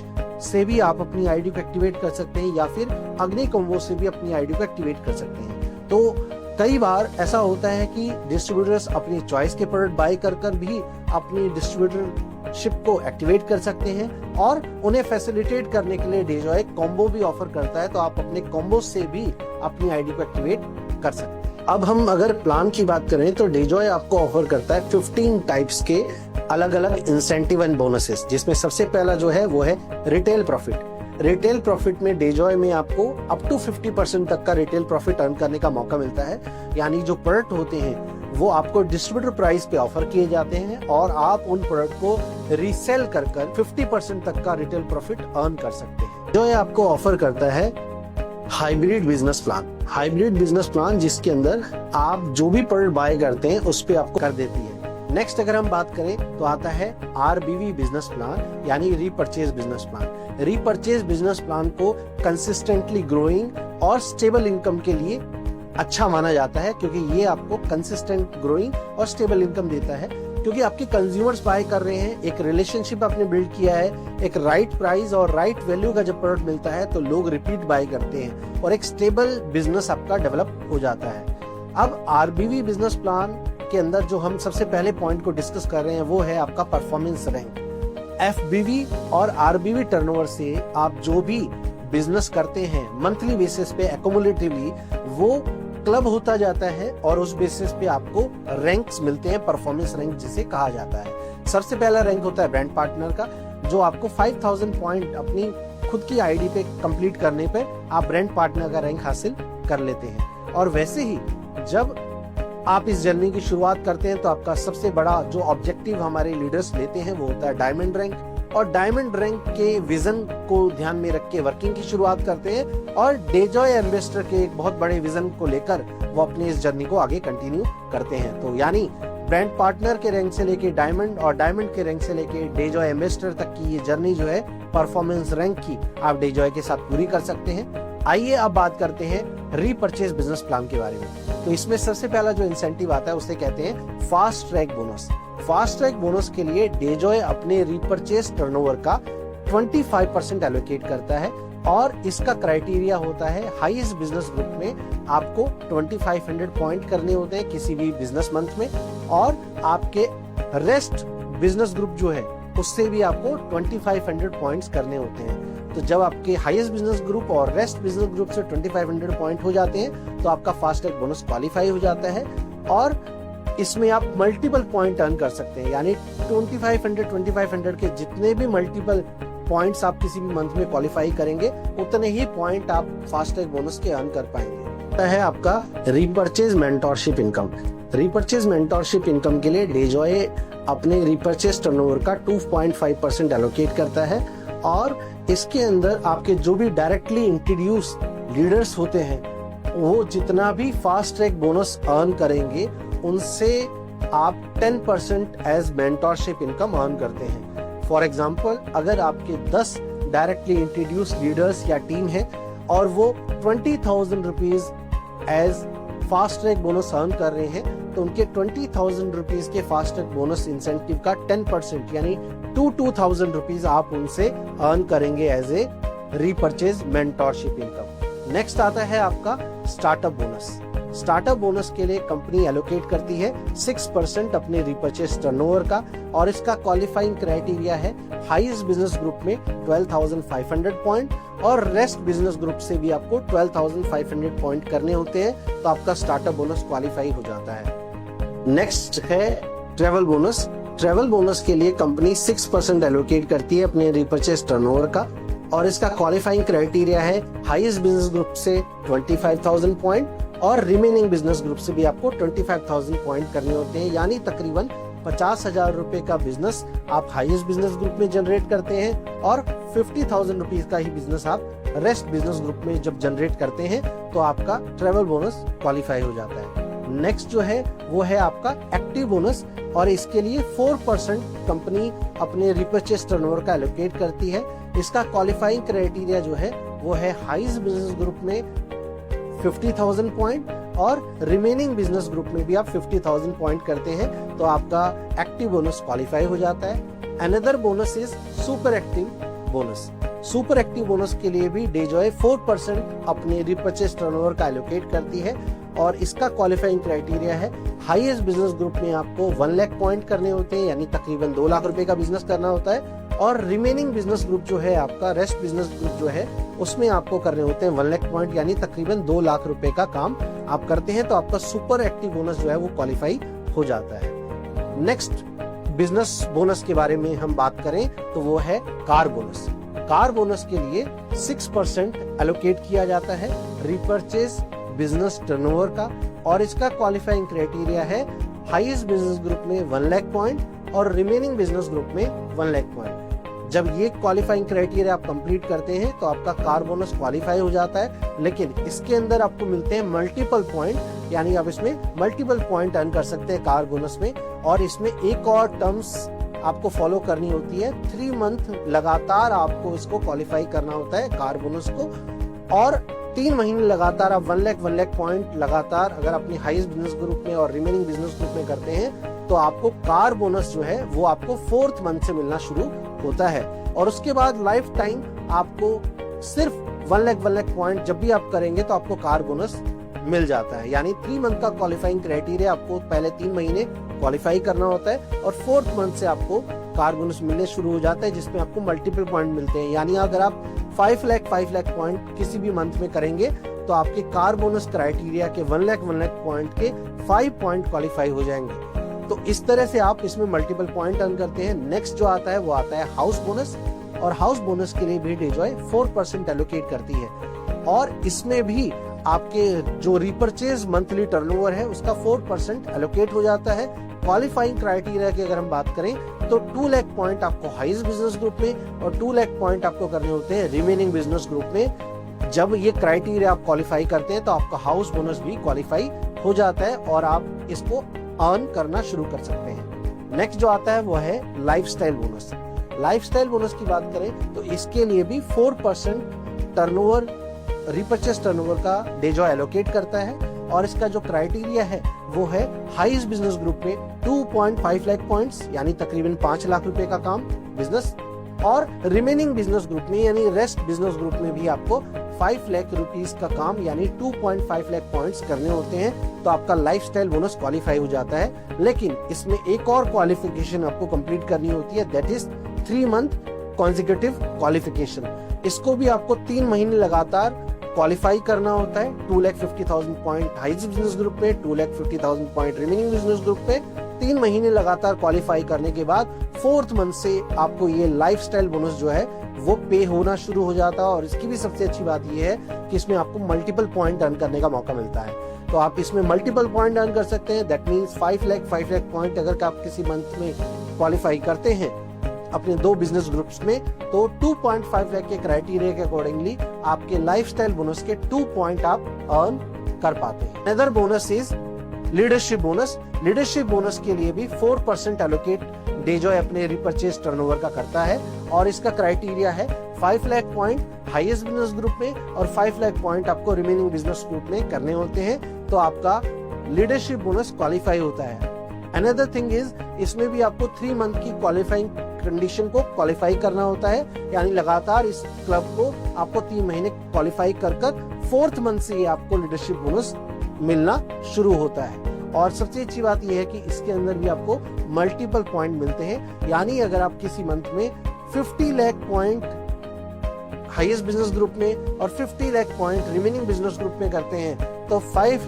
से भी आप अपनी आईडी को एक्टिवेट कर सकते हैं, या फिर अग्नि कॉम्बो से भी अपनी आईडी को एक्टिवेट कर सकते हैं। तो कई बार ऐसा होता है कि डिस्ट्रीब्यूटर्स अपनी चॉइस के प्रोडक्ट बाय कर भी अपनी डिस्ट्रीब्यूटरशिप को एक्टिवेट कर सकते हैं और उन्हें फैसिलिटेट करने के लिए डेजॉय कॉम्बो भी ऑफर करता है, तो आप अपने कॉम्बो से भी अपनी आईडी को एक्टिवेट कर सकते हैं। अब हम अगर प्लान की बात करें तो डेजॉय आपको ऑफर करता है 15 टाइप्स के अलग अलग इंसेंटिव एंड बोनसेस, जिसमें सबसे पहला जो है वो है रिटेल प्रॉफिट। रिटेल प्रॉफिट में डेजॉय में आपको अप टू 50% तक का रिटेल प्रॉफिट अर्न करने का मौका मिलता है, यानी जो प्रोडक्ट होते हैं वो आपको डिस्ट्रीब्यूटर प्राइस पे ऑफर किए जाते हैं और आप उन प्रोडक्ट को रीसेल कर 50% तक का रिटेल प्रॉफिट अर्न कर सकते हैं। जो आपको ऑफर करता है hybrid business plan. Hybrid business plan जिसके अंदर आप जो भी प्रोडक्ट बाय करते हैं उस पे आपको कर देती है। नेक्स्ट अगर हम बात करें तो आता है RBV बिजनेस प्लान, यानी repurchase business plan. Repurchase business plan को कंसिस्टेंटली ग्रोइंग और स्टेबल इनकम के लिए अच्छा माना जाता है, क्योंकि ये आपको कंसिस्टेंट ग्रोइंग और स्टेबल इनकम देता है, क्योंकि आपके कंज्यूमर्स बाय कर रहे हैं, एक रिलेशनशिप आपने बिल्ड किया है, एक राइट प्राइस और राइट वैल्यू का जब प्रोडक्ट मिलता है तो लोग रिपीट बाय करते हैं और एक स्टेबल बिजनेस आपका डेवलप हो जाता है। अब RBV बिजनेस प्लान के अंदर जो हम सबसे पहले पॉइंट को डिस्कस कर रहे हैं वो है आपका परफॉर्मेंस रैंक। FBV और RBV टर्नओवर से आप जो भी बिजनेस करते हैं मंथली बेसिस पे एक्युमुलेटिवली वो क्लब होता जाता है और उस बेसिस पे आपको रैंक्स मिलते हैं, परफॉर्मेंस रैंक जिसे कहा जाता है। सबसे पहला रैंक होता है ब्रांड पार्टनर का, जो आपको 5000 पॉइंट अपनी खुद की आईडी पे कंप्लीट करने पे आप ब्रांड पार्टनर का रैंक हासिल कर लेते हैं। और वैसे ही जब आप इस जर्नी की शुरुआत करते हैं तो आपका सबसे बड़ा जो ऑब्जेक्टिव हमारे लीडर्स लेते हैं वो होता है डायमंड रैंक, और डायमंड रैंक के विजन को ध्यान में रख के वर्किंग की शुरुआत करते हैं और डेजॉय एम्बेसडर के एक बहुत बड़े विजन को लेकर वो अपनी इस जर्नी को आगे कंटिन्यू करते हैं। तो यानी ब्रांड पार्टनर के रैंक से लेके डायमंड और डायमंड के रैंक से लेके डेजॉय एम्बेसडर तक की ये जर्नी जो है परफॉर्मेंस रैंक की आप डेजॉय के साथ पूरी कर सकते हैं। आइए अब बात करते हैं रीपरचेज बिजनेस प्लान के बारे में। तो इसमें सबसे पहला जो इंसेंटिव आता है उसे कहते हैं fast track bonus. Fast track bonus के लिए डेजॉय अपने रीपरचेज टर्नओवर का 25% एलोकेट करता है और इसका क्राइटेरिया होता है हाईएस्ट बिजनेस ग्रुप में आपको 2500 पॉइंट करने होते हैं किसी भी बिजनेस मंथ में, और आपके रेस्ट बिजनेस ग्रुप जो है उससे भी आपको 2500 पॉइंट्स करने होते हैं। तो जब आपके हाईएस्ट बिजनेस ग्रुप और रेस्ट बिजनेस ग्रुप से 2500 पॉइंट हो जाते हैं तो आपका फास्ट ट्रैक बोनस क्वालिफाई हो जाता है और इसमें आप मल्टीपल पॉइंट अर्न कर सकते हैं। यानी 2500 के जितने भी मल्टीपल पॉइंट्स आप किसी भी मंथ में क्वालिफाई करेंगे उतने ही पॉइंट आप फास्ट ट्रैक बोनस के अर्न कर पाएंगे। है आपका repurchase mentorship income. Repurchase mentorship income के लिए डेजॉय अपने रीपरचेज टर्नओवर का 2.5% एलोकेट करता है और इसके अंदर आपके जो भी डायरेक्टली इंट्रोड्यूस लीडर्स होते हैं वो जितना भी फास्ट ट्रैक बोनस अर्न करेंगे उनसे आप 10% एज मेंटोरशिप इनकम अर्न करते हैं। फॉर एग्जाम्पल, अगर आपके 10 डायरेक्टली इंट्रोड्यूस लीडर्स या टीम है और वो 20,000 rupees as fast track bonus earn कर रहे हैं तो उनके 20,000 रुपीज के फास्ट ट्रैक बोनस इंसेंटिव का 10% यानी 2,000 रुपीज आप उनसे अर्न करेंगे as a repurchase mentorship income. Next आता है आपका स्टार्टअप बोनस। स्टार्टअप बोनस के लिए कंपनी एलोकेट करती है 6% अपने रीपरचेज टर्नओवर का और इसका क्वालिफाइंग क्राइटेरिया है हाईएस्ट बिजनेस ग्रुप में 12,500 पॉइंट और रेस्ट बिजनेस ग्रुप से भी आपको 12,500 पॉइंट करने होते हैं तो आपका स्टार्टअप बोनस क्वालिफाई हो जाता है। नेक्स्ट है ट्रेवल बोनस। ट्रेवल बोनस के लिए कंपनी 6% एलोकेट करती है अपने रीपरचेज टर्नओवर का और इसका क्वालिफाइंग क्राइटेरिया है हाईएस्ट बिजनेस ग्रुप से 25,000 पॉइंट और रिमेनिंग बिजनेस ग्रुप से भी आपको 25,000 पॉइंट करने होते हैं। यानी तकरीबन 50,000 रुपए का बिजनेस आप हाईएस्ट बिजनेस ग्रुप में जनरेट करते हैं और 50,000 रुपीज का ही बिजनेस आप रेस्ट बिजनेस ग्रुप में जब जनरेट करते हैं तो आपका ट्रेवल बोनस क्वालिफाई हो जाता है। नेक्स्ट जो है वो है आपका एक्टिव बोनस और इसके लिए 4% कंपनी अपने रीपरचेज टर्नओवर का एलोकेट करती है। इसका क्वालिफाइंग क्राइटेरिया जो है वो है हाईएस्ट बिजनेस ग्रुप में 50,000 पॉइंट और रिमेनिंग बिजनेस ग्रुप में भी आप 50,000 पॉइंट करते हैं तो आपका एक्टिव बोनस क्वालिफाई हो जाता है। Another bonus is super active bonus. Super active bonus के लिए भी डेजॉय 4% अपने रीपरचेज टर्नओवर का एलोकेट करती है और इसका क्वालिफाइंग क्राइटेरिया है हाईएस्ट बिजनेस ग्रुप में आपको 1 लाख पॉइंट करने होते हैं यानी तकरीबन 2 लाख रुपए का बिजनेस करना होता है और रिमेनिंग बिजनेस ग्रुप जो है आपका रेस्ट बिजनेस ग्रुप जो है उसमें आपको करने होते हैं 1 लाख पॉइंट यानी तकरीबन 2 लाख रुपए का काम आप करते हैं तो आपका सुपर एक्टिव बोनस जो है वो क्वालिफाई हो जाता है। नेक्स्ट बिजनेस बोनस के बारे में हम बात करें तो वो है कार बोनस। कार बोनस के लिए 6% एलोकेट किया जाता है रीपरचेज बिजनेस टर्नओवर का और इसका क्वालिफाइंग क्राइटेरिया है हाईएस्ट बिजनेस ग्रुप में 1 लाख पॉइंट और रिमेनिंग बिजनेस ग्रुप में 1 लाख पॉइंट। जब ये क्वालिफाइंग क्राइटेरिया आप कंप्लीट करते हैं तो आपका कार बोनस क्वालिफाई हो जाता है, लेकिन इसके अंदर आपको मिलते हैं मल्टीपल पॉइंट यानी आप इसमें मल्टीपल पॉइंट अर्न कर सकते हैं कार बोनस में। और इसमें एक और टर्म्स आपको फॉलो करनी होती है, 3 मंथ लगातार आपको इसको क्वालिफाई करना होता है कार बोनस को और 3 महीने लगातार आप 1 लाख पॉइंट लगातार अगर अपनी हाईएस्ट बिजनेस ग्रुप में और रिमेनिंग बिजनेस ग्रुप में करते हैं तो आपको कार बोनस जो है वो आपको 4th मंथ से मिलना शुरू होता है और उसके बाद लाइफ टाइम आपको सिर्फ 1 लाख पॉइंट जब भी आप करेंगे तो आपको कार बोनस मिल जाता है। यानी 3 मंथ का क्वालिफाइंग क्राइटेरिया आपको पहले 3 महीने क्वालिफाई करना होता है और 4th मंथ से आपको कार बोनस मिलने शुरू हो जाता है जिसमें आपको मल्टीपल पॉइंट मिलते हैं। यानी अगर आप 5 लाख पॉइंट किसी भी मंथ में करेंगे तो आपके कार बोनस क्राइटेरिया के 1 लाख पॉइंट के 5 पॉइंट क्वालिफाई हो जाएंगे। तो इस तरह से आप इसमें मल्टीपल पॉइंट अर्न करते हैं। नेक्स्ट जो आता है वो आता है हाउस बोनस, और हाउस बोनस के लिए भी डेजॉय 4% एलोकेट करती है, और इसमें भी आपके जो रिपर्चेज मंथली टर्नओवर है उसका 4% एलोकेट हो जाता है। क्वालिफाइंग क्राइटेरिया की अगर हम बात करें तो 2 लाख पॉइंट आपको हाईएस्ट बिजनेस ग्रुप में और 2 लाख पॉइंट आपको करने होते हैं रिमेनिंग बिजनेस ग्रुप में। जब ये क्राइटेरिया आप क्वालिफाई करते हैं तो आपका हाउस बोनस भी क्वालिफाई हो जाता है और आप इसको अर्न करना शुरू कर सकते हैं। नेक्स्ट जो आता है वो है लाइफस्टाइल बोनस। लाइफस्टाइल बोनस की बात करें तो इसके लिए भी 4% टर्नओवर, रिपर्चेस टर्नओवर का डेजॉय एलोकेट करता है, और इसका जो क्राइटेरिया है वो है हाईएस्ट बिजनेस ग्रुप में 2.5 लाख पॉइंट्स यानी तकरीबन 5 लाख रुपए का काम बिजनेस, और रिमेनिंग बिजनेस ग्रुप में यानी रेस्ट बिजनेस ग्रुप में भी आपको 5 लाख रुपीस का काम यानी 2.5 लाख पॉइंट्स करने होते हैं, तो आपका लाइफस्टाइल बोनस क्वालिफाई हो जाता है। लेकिन इसमें एक और क्वालिफिकेशन आपको कंप्लीट करनी होती है, that is 3 month consecutive qualification. इसको भी आपको 3 महीने लगातार क्वालिफाई करना होता है। 2,50,000 पॉइंट हाईएस्ट बिजनेस ग्रुप में, 2,50,000 पॉइंट रिमेनिंग बिजनेस ग्रुप पे 3 महीने लगातार क्वालिफाई करने के बाद 4th मंथ से आपको ये लाइफस्टाइल बोनस जो है वो पे होना शुरू हो जाता है। और इसकी भी सबसे अच्छी बात ये है कि इसमें आपको मल्टीपल पॉइंट अर्न करने का मौका मिलता है, तो आप इसमें मल्टीपल पॉइंट अर्न कर सकते हैं। दैट मीन्स 5 लाख पॉइंट अगर आप किसी मंथ में क्वालिफाई करते हैं अपने 2 बिजनेस ग्रुप्स में, तो 2.5 लाख के क्राइटेरिया के अकॉर्डिंगली आपके लाइफस्टाइल बोनस के 2 पॉइंट आप अर्न कर पाते हैं। Another bonus is leadership bonus. Leadership bonus के लिए भी 4% एलोकेट डेजॉय अपने रिपर्चेज टर्नओवर का करता है, और इसका क्राइटेरिया है 5 lakh point highest business group में और 5 लाख पॉइंट आपको रिमेनिंग बिजनेस ग्रुप में करने होते हैं, तो आपका लीडरशिप बोनस क्वालिफाई होता है। अनदर थिंग इज इसमें भी आपको 3 मंथ की क्वालिफाइंग कंडीशन को क्वालिफाई करना होता है, यानी लगातार इस क्लब को आपको 3 महीने क्वालिफाई कर 4th मंथ से आपको लीडरशिप बोनस मिलना शुरू होता है। और सबसे अच्छी बात यह है कि इसके अंदर भी आपको मल्टीपल पॉइंट मिलते हैं, यानी अगर आप किसी मंथ में 50 lakh point highest business group में और 50 lakh point remaining business group में करते हैं, तो 5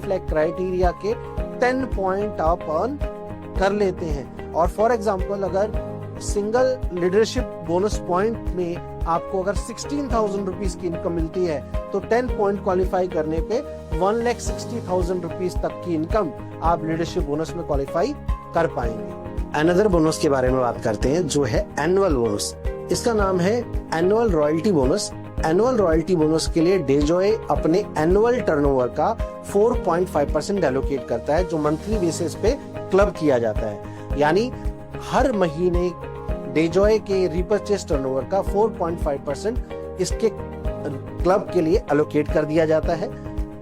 लाख क्राइटेरिया के 10 पॉइंट आप अर्न कर लेते हैं। और फॉर एग्जांपल अगर सिंगल लीडरशिप बोनस पॉइंट में आपको अगर 16,000 रुपीज की इनकम मिलती है, तो 10 पॉइंट क्वालिफाई करने पे 1,60,000 रुपीज तक की इनकम आप लीडरशिप बोनस में क्वालिफाई कर पाएंगे। अनदर बोनस के बारे में बात करते हैं जो है एनुअल बोनस। इसका नाम है annual royalty bonus. Annual royalty bonus के लिए डेजॉय अपने एनुअल टर्नओवर का 4.5% एलोकेट करता है, जो मंथली बेसिस पे क्लब किया जाता है, यानी हर महीने डेजॉय के रिपर्चेस टर्नओवर का 4.5% इसके क्लब के लिए एलोकेट कर दिया जाता है,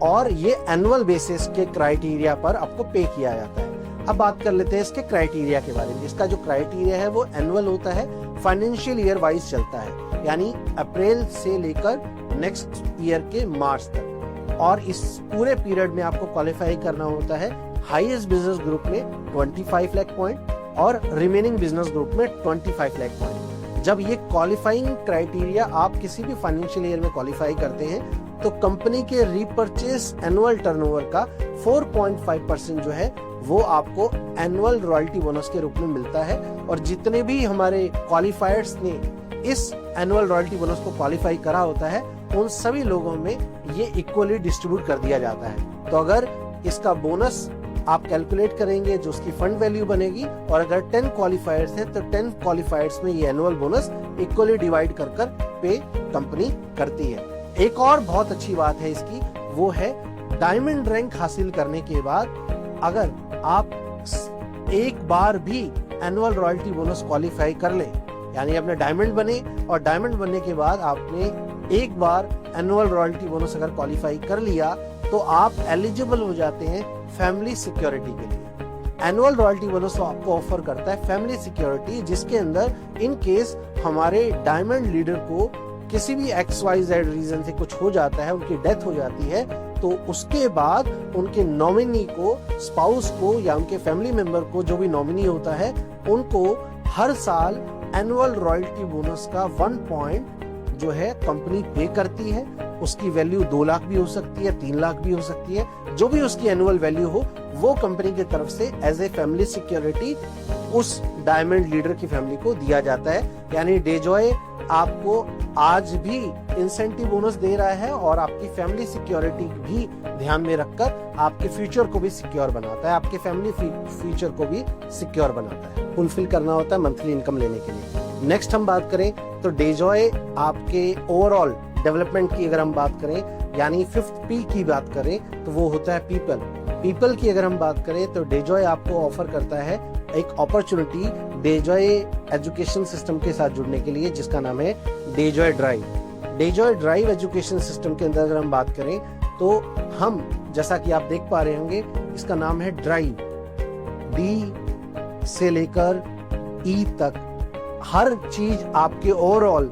और ये एनुअल बेसिस के क्राइटेरिया पर आपको पे किया जाता है। अब बात कर लेते हैं इसके क्राइटेरिया के बारे में। इसका जो क्राइटेरिया है वो एनुअल होता है, फाइनेंशियल ईयर वाइज चलता है, यानी अप्रैल से लेकर नेक्स्ट ईयर के मार्च तक, और इस पूरे पीरियड में आपको क्वालिफाई करना होता है हाईएस्ट बिजनेस ग्रुप में 25 लाख पॉइंट और रिमेनिंग बिजनेस ग्रुप में 25 लाख पॉइंट। जब ये क्वालिफाइंग क्राइटेरिया आप किसी भी फाइनेंशियल ईयर में क्वालिफाई करते हैं, तो कंपनी के रीपर्चेस एनुअल टर्नओवर का 4.5% जो है वो आपको एनुअल रॉयल्टी बोनस के रूप में मिलता है। और जितने भी हमारे क्वालिफायर्स ने इस एनुअल रॉयल्टी बोनस को क्वालिफाई करा होता है, उन सभी लोगों में ये इक्वली डिस्ट्रीब्यूट कर दिया जाता है। तो अगर इसका बोनस आप कैलकुलेट करेंगे जो उसकी फंड वैल्यू बनेगी, और अगर 10 क्वालिफायर्स हैं तो 10 क्वालिफायर्स में ये एनुअल बोनस इक्वली डिवाइड कर पे कंपनी करती है। एक और बहुत अच्छी बात है इसकी, वो है डायमंड रैंक हासिल करने के बाद अगर आप एक बार भी एनुअल रॉयल्टी बोनस क्वालिफाई कर लें, यानी अपने डायमंड बने और डायमंड बनने के बाद आपने एक बार एनुअल रॉयल्टी बोनस अगर क्वालिफाई कर लिया, तो आप एलिजिबल हो जाते हैं फैमिली सिक्योरिटी के लिए। एनुअल रॉयल्टी बोनस आपको ऑफर करता है फैमिली सिक्योरिटी, जिसके अंदर इन केस हमारे डायमंड लीडर को किसी भी XYZ रीजन से कुछ हो जाता है, उनकी डेथ हो जाती है, तो उसके बाद उनके नॉमिनी को, स्पाउस को या उनके फैमिली मेंबर को, जो भी नॉमिनी होता है, उनको हर साल एनुअल रॉयल्टी बोनस का 1 पॉइंट जो है कंपनी पे करती है। उसकी वैल्यू 2 लाख भी हो सकती है, 3 लाख भी हो सकती है, जो भी उसकी एनुअल वैल्यू हो वो कंपनी की तरफ से एज ए फैमिली सिक्योरिटी उस डायमंड लीडर की फैमिली को दिया जाता है। यानी डेजॉय आपको आज भी इंसेंटिव बोनस दे रहा है और आपकी फैमिली सिक्योरिटी भी ध्यान में रखकर आपके फ्यूचर को भी सिक्योर बनाता है, आपके फैमिली फ्यूचर को भी सिक्योर बनाता है, फुलफिल करना होता है मंथली इनकम लेने के लिए। नेक्स्ट हम बात करें तो डेजॉय आपके ओवरऑल डेवलपमेंट की अगर हम बात करें, यानी 5th P की बात करें तो वो होता है पीपल की अगर हम बात करें तो डेजॉय आपको ऑफर करता है एक अपॉर्चुनिटी डेजॉय एजुकेशन सिस्टम के साथ जुड़ने के लिए, जिसका नाम है डेजॉय ड्राइव एजुकेशन सिस्टम के अंदर अगर हम बात करें तो हम जैसा कि आप देख पा रहे होंगे इसका नाम है ड्राइव, D से लेकर E तक हर चीज आपके ओवरऑल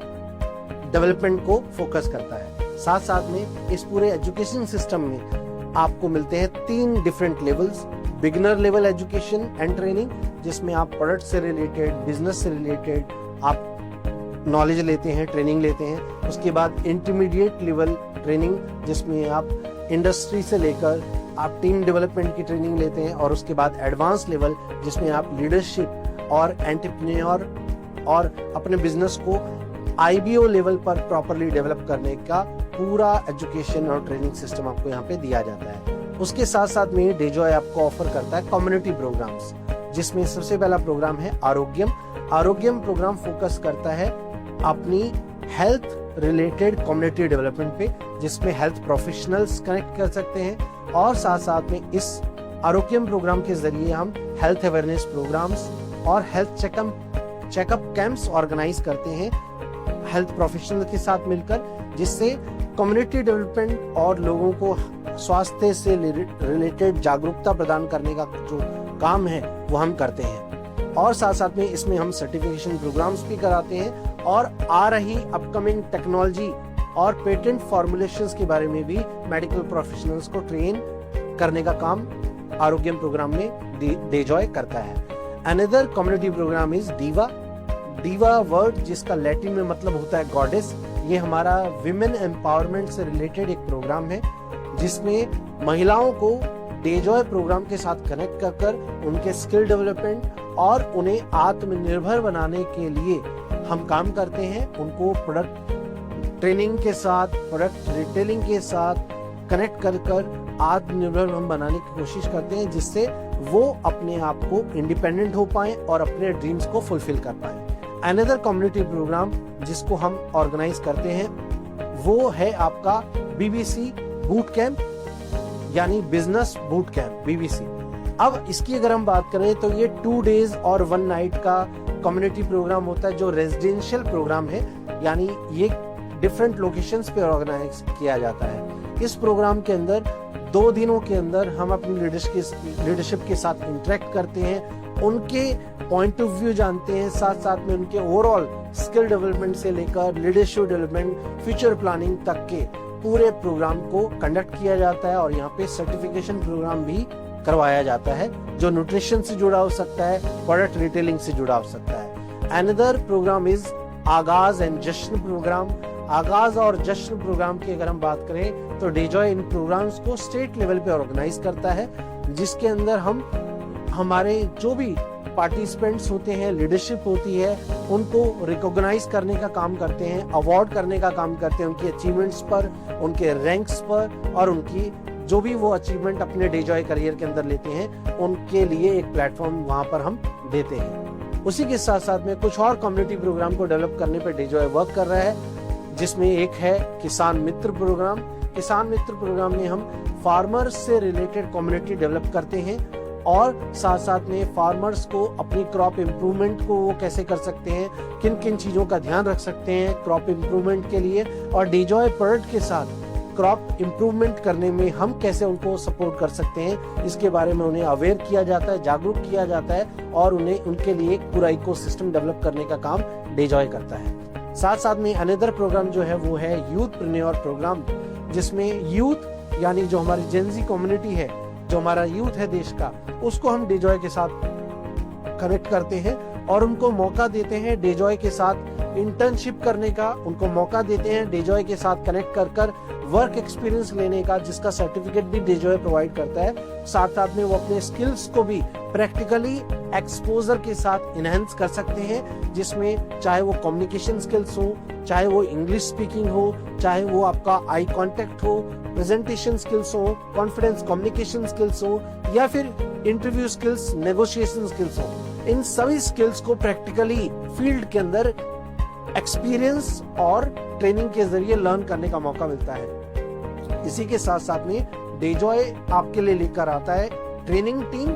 डेवलपमेंट को फोकस करता है। साथ साथ में इस पूरे एजुकेशन सिस्टम में आपको मिलते हैं 3 different levels. Beginner level education and training, जिसमें आप प्रोडक्ट से रिलेटेड, बिजनेस से रिलेटेड आप नॉलेज लेते हैं, ट्रेनिंग लेते हैं। उसके बाद इंटरमीडिएट लेवल ट्रेनिंग, जिसमें आप इंडस्ट्री से लेकर आप टीम डेवलपमेंट की ट्रेनिंग लेते हैं। और उसके बाद एडवांस लेवल, जिसमें आप लीडरशिप और एंटरप्रेन्योर और अपने बिजनेस को IBO लेवल पर प्रॉपरली डेवलप करने का पूरा एजुकेशन और ट्रेनिंग सिस्टम आपको यहाँ पे दिया जाता है। उसके साथ साथ में डेजॉय आपको ऑफर करता है कम्युनिटी प्रोग्राम्स, जिसमें सबसे पहला प्रोग्राम है आरोग्यम प्रोग्राम फोकस करता है अपनी हेल्थ रिलेटेड कम्युनिटी डेवलपमेंट पे, जिसमें हेल्थ प्रोफेशनल्स कनेक्ट कर सकते हैं। और साथ साथ में इस आरोग्यम प्रोग्राम के जरिए हम हेल्थ अवेयरनेस प्रोग्राम्स और हेल्थ चेकअप कैंप्स ऑर्गेनाइज करते हैं हेल्थ प्रोफेशनल के साथ मिलकर, जिससे कम्युनिटी डेवलपमेंट और लोगों को स्वास्थ्य से रिलेटेड जागरूकता प्रदान करने का जो काम है वो हम करते हैं। और साथ साथ में इसमें हम सर्टिफिकेशन प्रोग्राम्स भी कराते हैं और आ रही अपकमिंग टेक्नोलॉजी और पेटेंट फॉर्मुलेशंस के बारे में भी मेडिकल प्रोफेशनल्स को ट्रेन करने का काम आरोग्यम प्रोग्राम में डेजॉय करता है। Another community program is diva word, जिसका लैटिन में मतलब होता है गॉडेस। ये हमारा विमेन एम्पावरमेंट से रिलेटेड एक प्रोग्राम है, जिसमें महिलाओं को डेजॉय प्रोग्राम के साथ कनेक्ट कर उनके स्किल डेवलपमेंट और उन्हें आत्मनिर्भर बनाने के लिए हम काम करते हैं। उनको प्रोडक्ट ट्रेनिंग के साथ, प्रोडक्ट रिटेलिंग के साथ कनेक्ट कर आत्मनिर्भर हम बनाने की कोशिश करते हैं, जिससे वो अपने आप को इंडिपेंडेंट हो पाए और अपने ड्रीम्स को फुलफिल कर पाए। अनदर कम्युनिटी प्रोग्राम जिसको हम ऑर्गेनाइज करते हैं वो है आपका BBC बूट कैंप, यानी बिजनेस बूट कैंप BBC। अब इसकी अगर हम बात करें तो ये 2 days और 1 night का कम्युनिटी प्रोग्राम होता है, जो रेजिडेंशियल प्रोग्राम है, यानी ये डिफरेंट लोकेशंस पे ऑर्गेनाइज किया जाता है। इस प्रोग्राम के अंदर 2 दिनों के अंदर हम अपनी लीडरशिप के साथ इंटरेक्ट करते हैं, उनके पॉइंट ऑफ व्यू जानते हैं, साथ साथ में उनके ओवरऑल स्किल डेवलपमेंट से लेकर लीडरशिप डेवलपमेंट, फ्यूचर प्लानिंग तक के पूरे प्रोग्राम को कंडक्ट किया जाता है। और यहाँ पे सर्टिफिकेशन प्रोग्राम भी करवाया जाता है, जो न्यूट्रिशन से जुड़ा हो सकता है, प्रोडक्ट रिटेलिंग से जुड़ा हो सकता है। अनदर प्रोग्राम इज आगाज एंड जश्न प्रोग्राम। आगाज और जश्न प्रोग्राम की अगर हम बात करें तो डेजॉय इन प्रोग्राम्स को स्टेट लेवल पे ऑर्गेनाइज करता है, जिसके अंदर हम हमारे जो भी पार्टिसिपेंट्स होते हैं, लीडरशिप होती है, उनको रिकॉग्नाइज करने का काम करते हैं, अवार्ड करने का काम करते हैं उनकी अचीवमेंट्स पर, उनके रैंक्स पर, और उनकी जो भी वो अचीवमेंट अपने डेजॉय करियर के अंदर लेते हैं उनके लिए एक प्लेटफॉर्म वहां पर हम देते हैं। उसी के साथ साथ में कुछ और कम्युनिटी प्रोग्राम को डेवलप करने पर डेजॉय वर्क कर रहा है, जिसमें एक है किसान मित्र प्रोग्राम। किसान मित्र प्रोग्राम में हम फार्मर्स से रिलेटेड कम्युनिटी डेवलप करते हैं और साथ साथ में फार्मर्स को अपनी क्रॉप इम्प्रूवमेंट को वो कैसे कर सकते हैं, किन किन चीजों का ध्यान रख सकते हैं क्रॉप इम्प्रूवमेंट के लिए, और डेजॉय प्रोडक्ट के साथ क्रॉप इम्प्रूवमेंट करने में हम कैसे उनको सपोर्ट कर सकते हैं, इसके बारे में उन्हें अवेयर किया जाता है, जागरूक किया जाता है और उन्हें उनके लिए एक पूरा इकोसिस्टम डेवलप करने का काम डेजॉय करता है। साथ साथ में अनदर प्रोग्राम जो है वो है यूथप्रेन्योर प्रोग्राम, जिसमें यूथ यानी जो हमारी जेनजी कम्युनिटी है, जो हमारा यूथ है देश का, उसको हम डेजॉय के साथ कनेक्ट करते हैं और उनको मौका देते हैं डेजॉय के साथ इंटर्नशिप करने का उनको मौका देते हैं डेजॉय के साथ कनेक्ट कर वर्क एक्सपीरियंस लेने का, जिसका सर्टिफिकेट भी डेजॉय प्रोवाइड करता है। साथ साथ में वो अपने स्किल्स को भी प्रैक्टिकली एक्सपोजर के साथ इनहेंस कर सकते हैं, जिसमें चाहे वो कम्युनिकेशन स्किल्स हो, चाहे वो इंग्लिश स्पीकिंग हो, चाहे वो आपका आई कांटेक्ट हो, प्रेजेंटेशन स्किल्स हो, कॉन्फिडेंस कम्युनिकेशन स्किल्स हो, या फिर इंटरव्यू स्किल्स, नेगोशिएशन स्किल्स हो। इन सभी स्किल्स को प्रैक्टिकली फील्ड के अंदर एक्सपीरियंस और ट्रेनिंग के जरिए लर्न करने का मौका मिलता है। इसी के साथ साथ में डेजॉय आपके लिए लेकर आता है ट्रेनिंग टीम।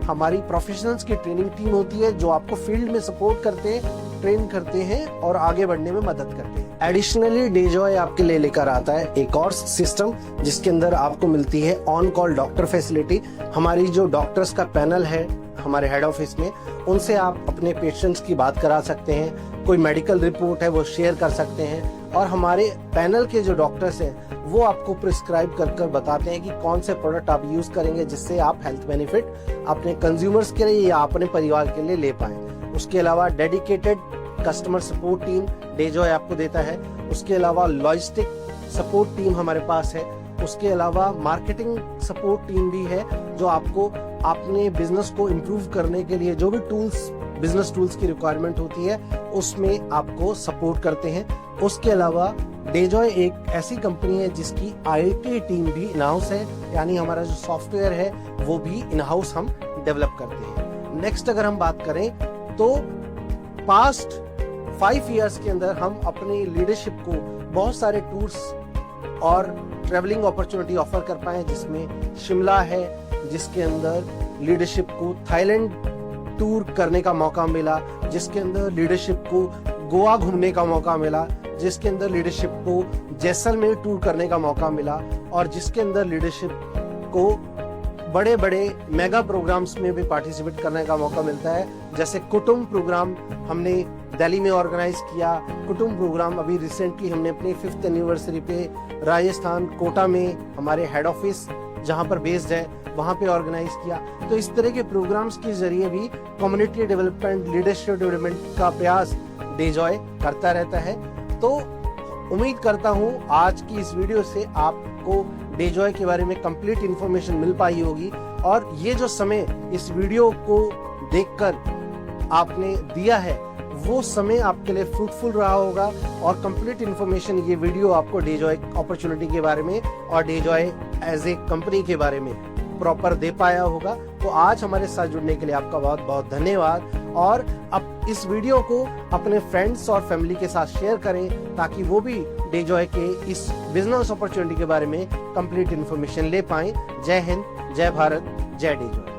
हमारी प्रोफेशनल्स की ट्रेनिंग टीम होती है जो आपको फील्ड में सपोर्ट करते हैं, ट्रेन करते हैं और आगे बढ़ने में मदद करते हैं। एडिशनली डेजॉय आपके लिए लेकर आता है एक और सिस्टम, जिसके अंदर आपको मिलती है ऑन कॉल डॉक्टर फैसिलिटी। हमारी जो डॉक्टर्स का पैनल है हमारे हेड ऑफिस में, उनसे आप अपने पेशेंट्स की बात करा सकते हैं, कोई मेडिकल रिपोर्ट है वो शेयर कर सकते हैं, और हमारे पैनल के जो डॉक्टर्स हैं वो आपको प्रिस्क्राइब कर बताते हैं कि कौन से प्रोडक्ट आप यूज करेंगे जिससे आप हेल्थ बेनिफिट अपने कंज्यूमर्स के लिए या अपने परिवार के लिए ले पाएं। उसके अलावा dedicated customer support team Dejoy आपको देता है। उसके अलावा लॉजिस्टिक सपोर्ट टीम हमारे पास है। उसके अलावा मार्केटिंग सपोर्ट टीम भी है जो आपको अपने बिजनेस को इम्प्रूव करने के लिए जो भी टूल्स, बिजनेस टूल्स की रिक्वायरमेंट होती है उसमें आपको सपोर्ट करते हैं। उसके अलावा डेजॉय एक ऐसी कंपनी है जिसकी आईटी टीम भी इन हाउस है, यानी हमारा जो सॉफ्टवेयर है वो भी इन हाउस हम डेवलप करते हैं। नेक्स्ट अगर हम बात करें तो पास्ट 5 इयर्स के अंदर हम अपनी लीडरशिप को बहुत सारे टूर्स और ट्रेवलिंग अपॉर्चुनिटी ऑफर कर पाए, जिसमें शिमला है जिसके अंदर लीडरशिप को थाईलैंड टूर करने का मौका मिला, जिसके अंदर लीडरशिप को गोवा घूमने का मौका मिला, जिसके अंदर लीडरशिप को जैसलमेर टूर करने का मौका मिला, और जिसके अंदर लीडरशिप को बड़े बड़े मेगा प्रोग्राम्स में भी पार्टिसिपेट करने का मौका मिलता है। जैसे कुटुंब प्रोग्राम हमने दिल्ली में ऑर्गेनाइज किया। कुटुंब प्रोग्राम अभी रिसेंटली हमने अपनी 5th एनिवर्सरी पे राजस्थान कोटा में हमारे हेड ऑफिस जहां पर बेस्ड है वहां पे ऑर्गेनाइज किया। तो इस तरह के प्रोग्राम्स के जरिए भी कम्युनिटी डेवलपमेंट, लीडरशिप डेवलपमेंट का प्रयास डेजॉय करता रहता है। तो उम्मीद करता हूं आज की इस वीडियो से आपको डेजॉय के बारे में कंप्लीट इंफॉर्मेशन मिल पाई होगी, और ये जो समय इस वीडियो को देखकर आपने दिया है वो समय आपके लिए फ्रूटफुल रहा होगा, और कंप्लीट इंफॉर्मेशन ये वीडियो आपको डेजॉय अपॉर्चुनिटी के बारे में और डेजॉय एज ए कंपनी के बारे में प्रॉपर दे पाया होगा। तो आज हमारे साथ जुड़ने के लिए आपका बहुत बहुत धन्यवाद, और अब इस वीडियो को अपने फ्रेंड्स और फैमिली के साथ शेयर करें ताकि वो भी डेजॉय के इस बिजनेस अपॉर्चुनिटी के बारे में कंप्लीट इंफॉर्मेशन ले पाएं। जय हिंद, जय भारत, जय डेजॉय।